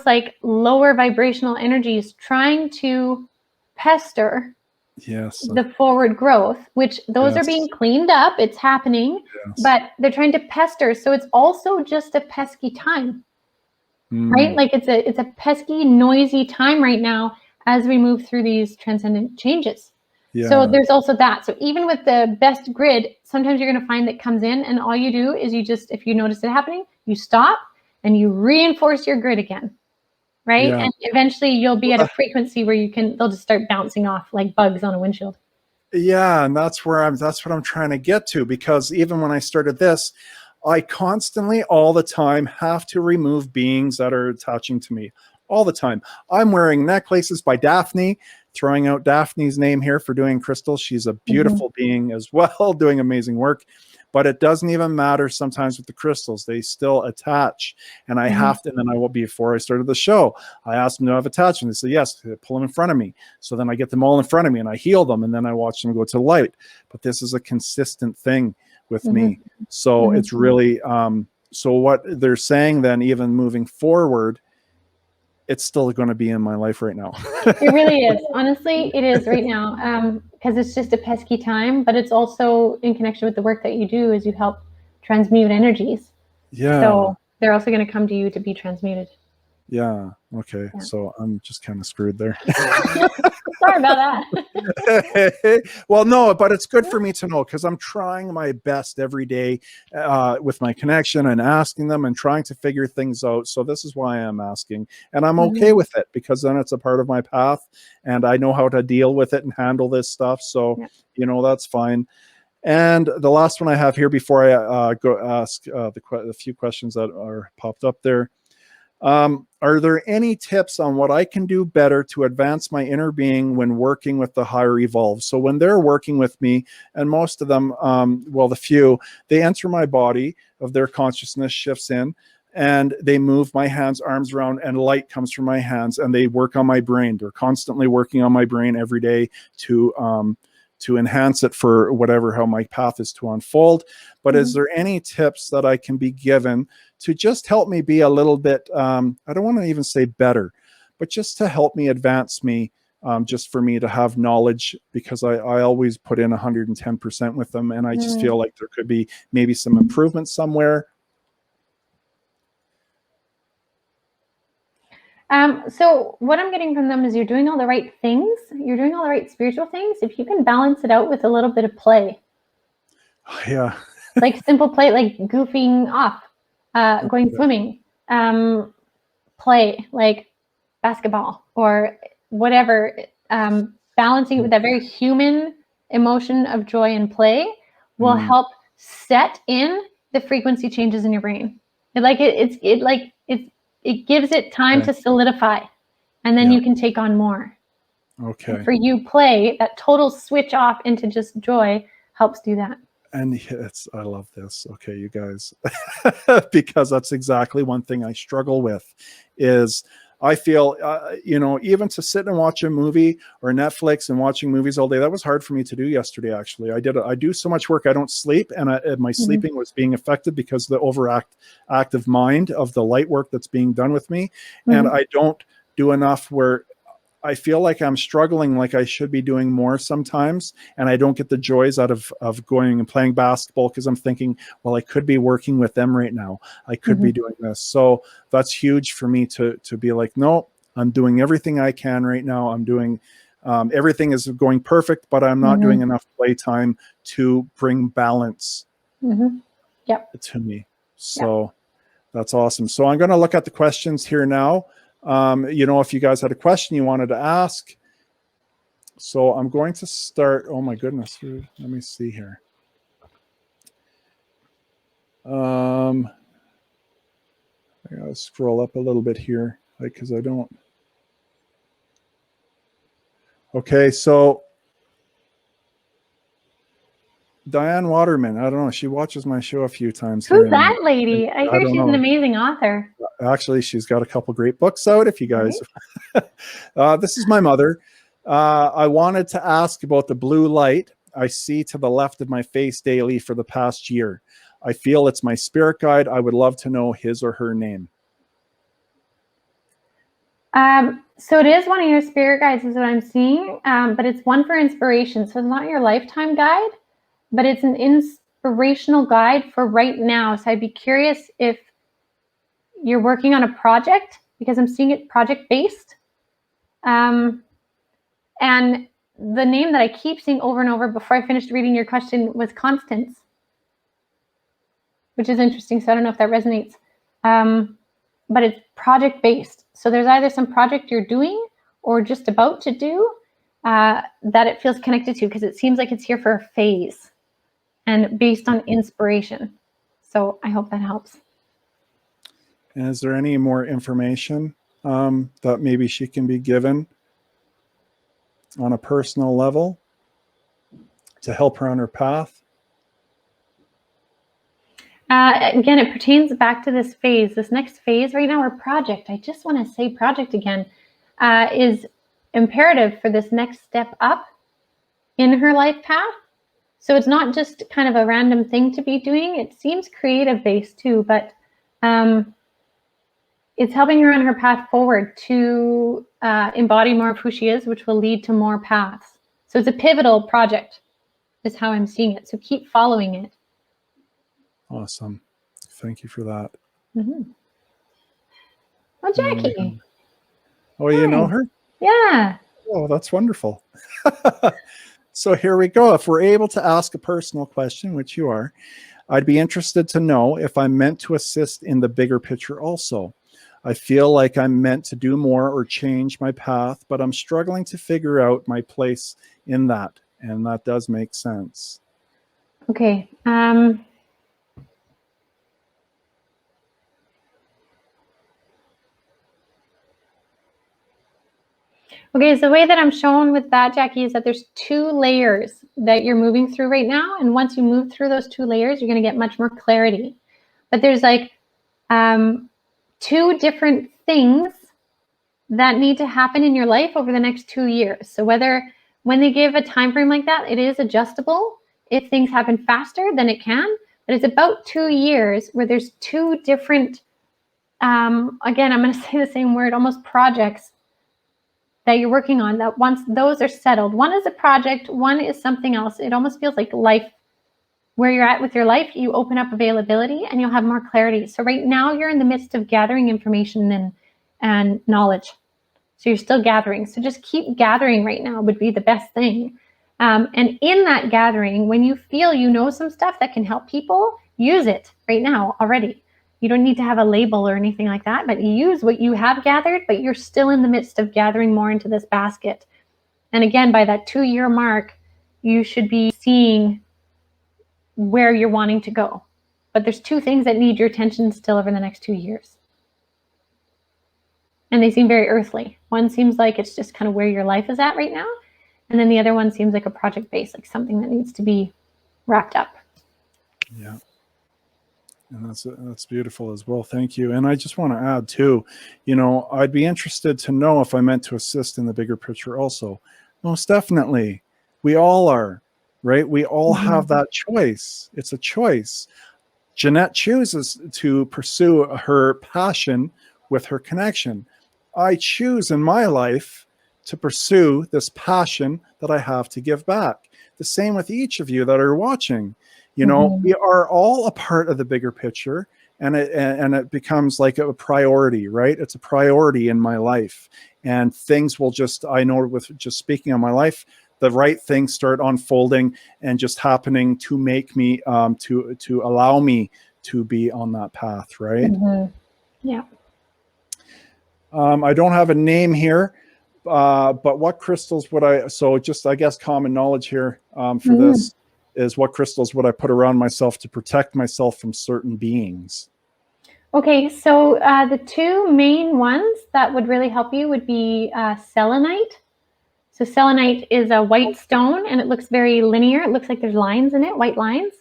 Speaker 2: like lower vibrational energies, trying to pester the forward growth, which those are being cleaned up. It's happening, but they're trying to pester. So it's also just a pesky time, right? Like it's a pesky, noisy time right now as we move through these transcendent changes. So there's also that. So even with the best grid, sometimes you're going to find that comes in and all you do is if you notice it happening, you stop and you reinforce your grid again, right? And eventually you'll be at a frequency where they'll just start bouncing off like bugs on a windshield.
Speaker 1: Yeah, and that's what I'm trying to get to, because even when I started this, I constantly, all the time, have to remove beings that are attaching to me. All the time. I'm wearing necklaces by Daphne, throwing out Daphne's name here for doing crystals. She's a beautiful being as well, doing amazing work. But it doesn't even matter sometimes with the crystals. They still attach. And I have to, and then before I started the show, I asked them to have attachment. They said, yes, pull them in front of me. So then I get them all in front of me and I heal them. And then I watch them go to light. But this is a consistent thing with me. So it's really, so what they're saying then, even moving forward, it's still going to be in my life right now.
Speaker 2: It really is. Honestly, it is right now, because it's just a pesky time, but it's also in connection with the work that you do as you help transmute energies.
Speaker 1: Yeah.
Speaker 2: So they're also going to come to you to be transmuted.
Speaker 1: Yeah. Okay. Yeah. So I'm just kind of screwed there.
Speaker 2: Sorry about
Speaker 1: that. Well, no, but it's good for me to know, because I'm trying my best every day with my connection and asking them and trying to figure things out. So this is why I'm asking, and I'm okay with it, because then it's a part of my path and I know how to deal with it and handle this stuff. So, that's fine. And the last one I have here before I go ask the few questions that are popped up there. Are there any tips on what I can do better to advance my inner being when working with the higher evolved? So when they're working with me, and most of them, the few, they enter my body, of their consciousness shifts in, and they move my hands, arms around, and light comes from my hands, and they work on my brain. They're constantly working on my brain every day to enhance it for how my path is to unfold. But is there any tips that I can be given to just help me be a little bit, I don't want to even say better, but just to help me advance me, just for me to have knowledge, because I always put in 110% with them. And I just feel like there could be maybe some improvement somewhere.
Speaker 2: So what I'm getting from them is you're doing all the right things. You're doing all the right spiritual things. If you can balance it out with a little bit of play.
Speaker 1: Yeah.
Speaker 2: Like simple play, like goofing off, going swimming, play like basketball or whatever, balancing it with that very human emotion of joy and play will help set in the frequency changes in your brain. It gives it time to solidify, and then you can take on more.
Speaker 1: Okay.
Speaker 2: And for you, play, that total switch off into just joy helps do that.
Speaker 1: And I love this. Okay, you guys, because that's exactly one thing I struggle with is I feel, even to sit and watch a movie or Netflix and watching movies all day, that was hard for me to do yesterday. Actually, I do so much work. I don't sleep, and my sleeping was being affected because of the active mind of the light work that's being done with me. And I don't do enough where I feel like I'm struggling, like I should be doing more sometimes. And I don't get the joys out of going and playing basketball because I'm thinking, well, I could be working with them right now. I could be doing this. So that's huge for me to be like, no, I'm doing everything I can right now. I'm doing everything is going perfect, but I'm not doing enough playtime to bring balance to me. So that's awesome. So I'm going to look at the questions here now. If you guys had a question you wanted to ask. So I'm going to start. Oh my goodness. Let me see here. I gotta scroll up a little bit here, because I don't. Okay, so Diane Waterman. I don't know. She watches my show a few times.
Speaker 2: Who's that lady? I hear she's an amazing author.
Speaker 1: Actually, she's got a couple great books out. If you guys, this is my mother. I wanted to ask about the blue light I see to the left of my face daily for the past year. I feel it's my spirit guide. I would love to know his or her name.
Speaker 2: So it is one of your spirit guides is what I'm seeing, but it's one for inspiration. So it's not your lifetime guide, but it's an inspirational guide for right now. So I'd be curious if you're working on a project, because I'm seeing it project-based. And the name that I keep seeing over and over before I finished reading your question was Constance, which is interesting. So I don't know if that resonates. But it's project-based. So there's either some project you're doing or just about to do that it feels connected to, because it seems like it's here for a phase and based on inspiration. So I hope that helps.
Speaker 1: And is there any more information that maybe she can be given on a personal level to help her on her path?
Speaker 2: Again, it pertains back to this phase, this next phase right now, or project. I just want to say project again, is imperative for this next step up in her life path. So it's not just kind of a random thing to be doing. It seems creative based too, but it's helping her on her path forward to embody more of who she is, which will lead to more paths. So it's a pivotal project is how I'm seeing it. So keep following it.
Speaker 1: Awesome. Thank you for that.
Speaker 2: Well, Jackie.
Speaker 1: Oh, you know her?
Speaker 2: Yeah.
Speaker 1: Oh, that's wonderful. So here we go. If we're able to ask a personal question, which you are, I'd be interested to know if I'm meant to assist in the bigger picture also. I feel like I'm meant to do more or change my path, but I'm struggling to figure out my place in that. And that does make sense.
Speaker 2: Okay. Okay, so the way that I'm shown with that, Jackie, is that there's 2 layers that you're moving through right now. And once you move through those 2 layers, you're going to get much more clarity. But there's like 2 different things that need to happen in your life over the next 2 years. So when they give a time frame like that, it is adjustable. If things happen faster, then it can. But it's about 2 years where there's 2 different, again, I'm going to say the same word, almost projects that you're working on, that once those are settled, one is a project, one is something else. It almost feels like life, where you're at with your life, you open up availability and you'll have more clarity. So right now you're in the midst of gathering information and knowledge. So you're still gathering. So just keep gathering right now would be the best thing. And in that gathering, when you feel you know some stuff that can help people, use it right now already. You don't need to have a label or anything like that, but use what you have gathered, but you're still in the midst of gathering more into this basket. And again, by that 2-year mark, you should be seeing where you're wanting to go. But there's 2 things that need your attention still over the next 2 years. And they seem very earthly. One seems like it's just kind of where your life is at right now. And then the other one seems like a project base, like something that needs to be wrapped up.
Speaker 1: Yeah. And that's beautiful as well. Thank you. And I just want to add too, I'd be interested to know if I meant to assist in the bigger picture also. Most definitely. We all are, right? We all have that choice. It's a choice. Ginette chooses to pursue her passion with her connection. I choose in my life to pursue this passion that I have to give back. The same with each of you that are watching. We are all a part of the bigger picture, and it becomes like a priority, right? It's a priority in my life, and things will I know with just speaking on my life, the right things start unfolding and just happening to make me, to allow me to be on that path, right?
Speaker 2: Yeah.
Speaker 1: I don't have a name here, but what crystals would I guess common knowledge here for this is, what crystals would I put around myself to protect myself from certain beings?
Speaker 2: Okay, so the two main ones that would really help you would be selenite. So selenite is a white stone, and it looks very linear. It looks like there's lines in it, white lines.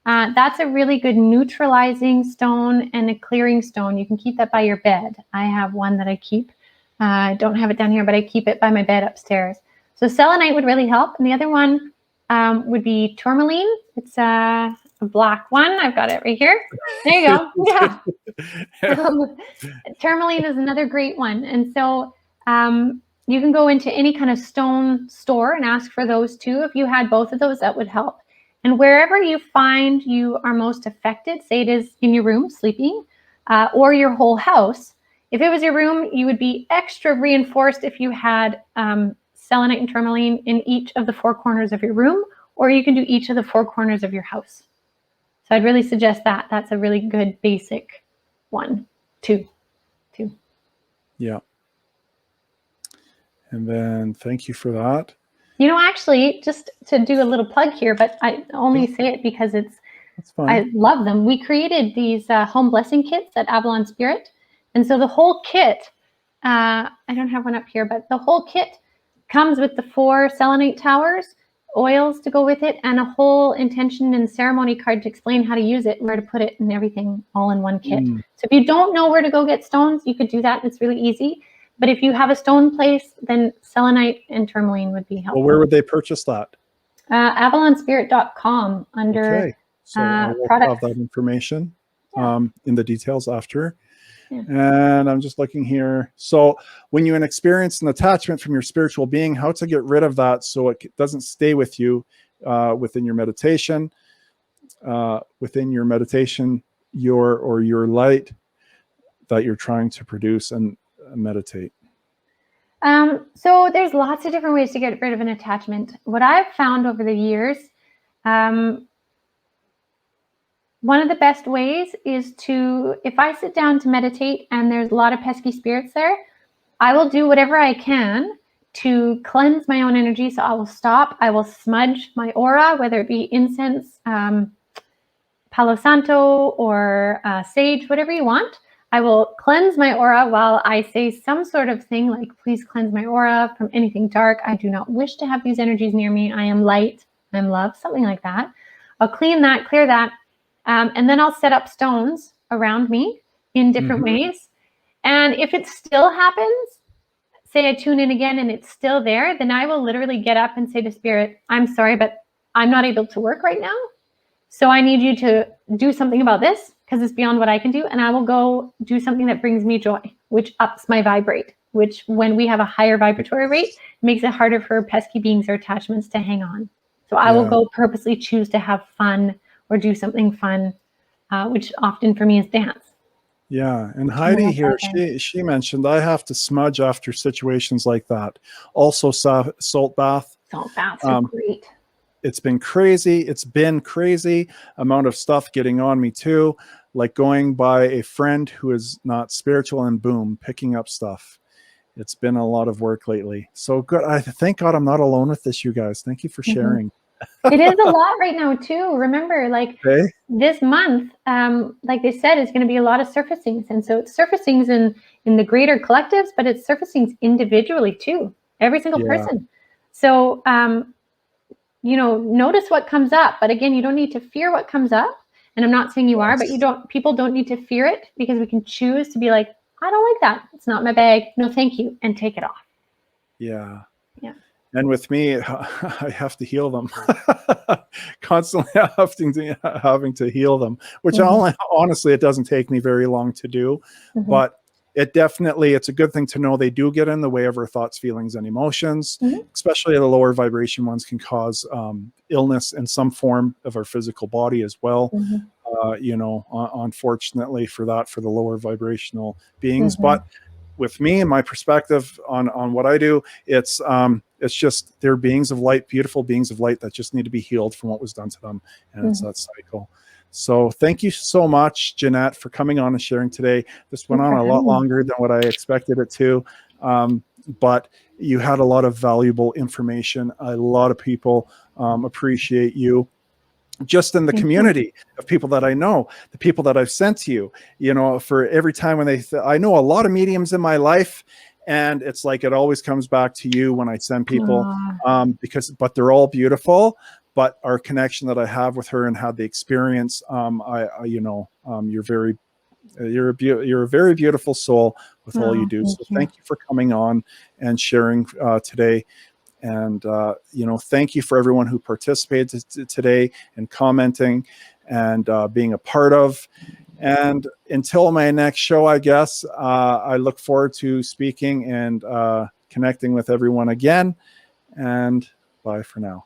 Speaker 2: That's a really good neutralizing stone and a clearing stone. You can keep that by your bed. I have one that I keep. I don't have it down here, but I keep it by my bed upstairs. So selenite would really help. And the other one would be tourmaline. It's a black one. I've got it right here. There you go. Yeah. Tourmaline is another great one. And so you can go into any kind of stone store and ask for those two. If you had both of those, that would help. And wherever you find you are most affected, say it is in your room sleeping, or your whole house. If it was your room, you would be extra reinforced if you had selenite and tourmaline in each of the four corners of your room, or you can do each of the four corners of your house. So I'd really suggest that. That's a really good basic one, two.
Speaker 1: Yeah. And then thank you for that.
Speaker 2: Actually, just to do a little plug here, but I only say it because that's fine. I love them. We created these home blessing kits at Avalon Spirit. And so the whole kit, I don't have one up here, but the whole kit comes with the 4 selenite towers, oils to go with it, and a whole intention and ceremony card to explain how to use it, where to put it, and everything all in one kit. So if you don't know where to go get stones, you could do that. It's really easy. But if you have a stone place, then selenite and tourmaline would be helpful.
Speaker 1: Well, where would they purchase that?
Speaker 2: avalonspirit.com under
Speaker 1: okay. So I will have that information in the details after. Yeah. And I'm just looking here. So when you experience an attachment from your spiritual being, how to get rid of that so it doesn't stay with you within your meditation, your light that you're trying to produce and meditate.
Speaker 2: So there's lots of different ways to get rid of an attachment. What I've found over the years, one of the best ways is to, if I sit down to meditate and there's a lot of pesky spirits there, I will do whatever I can to cleanse my own energy. So I will stop, I will smudge my aura, whether it be incense, Palo Santo, or sage, whatever you want. I will cleanse my aura while I say some sort of thing like, please cleanse my aura from anything dark. I do not wish to have these energies near me. I am light, I am love, something like that. I'll clean that, clear that. And then I'll set up stones around me in different ways. And if it still happens, say I tune in again and it's still there, then I will literally get up and say to Spirit, I'm sorry, but I'm not able to work right now. So I need you to do something about this because it's beyond what I can do. And I will go do something that brings me joy, which ups my vibrate, which when we have a higher vibratory rate, makes it harder for pesky beings or attachments to hang on. So I will go purposely choose to have fun or do something fun, which often for me is dance.
Speaker 1: Yeah. And Heidi here, she mentioned I have to smudge after situations like that. Also salt bath.
Speaker 2: Salt baths are great.
Speaker 1: It's been crazy amount of stuff getting on me too, like going by a friend who is not spiritual and boom, picking up stuff. It's been a lot of work lately. So good. I thank God I'm not alone with this, you guys. Thank you for sharing.
Speaker 2: It is a lot right now too. Remember, like this month, like they said, is going to be a lot of surfacings. And so it's surfacings in the greater collectives, but it's surfacings individually too, every single person. So, notice what comes up. But again, you don't need to fear what comes up. And I'm not saying you are, but
Speaker 1: Yes.
Speaker 2: people don't need to fear it, because we can choose to be like, I don't like that. It's not my bag. No, thank you. And take it off.
Speaker 1: Yeah.
Speaker 2: Yeah.
Speaker 1: And with me, I have to heal them. Constantly having to heal them, which honestly, it doesn't take me very long to do. But it's a good thing to know they do get in the way of our thoughts, feelings, and emotions. Especially the lower vibration ones can cause illness in some form of our physical body as well. Unfortunately for the lower vibrational beings. But with me and my perspective on what I do, it's just they're beings of light, beautiful beings of light that just need to be healed from what was done to them. And it's that cycle. So thank you so much, Ginette, for coming on and sharing today. This went on a lot longer than what I expected it to. But you had a lot of valuable information. A lot of people appreciate you. Just in the community of people that I know, the people that I've sent to you, for every time when I know a lot of mediums in my life, and it's like, it always comes back to you when I send people, but they're all beautiful. But our connection that I have with her and had the experience, you're a very beautiful soul with all you do. So thank you for coming on and sharing today. And, thank you for everyone who participated today and commenting and being a part of. And until my next show, I guess, I look forward to speaking and connecting with everyone again. And bye for now.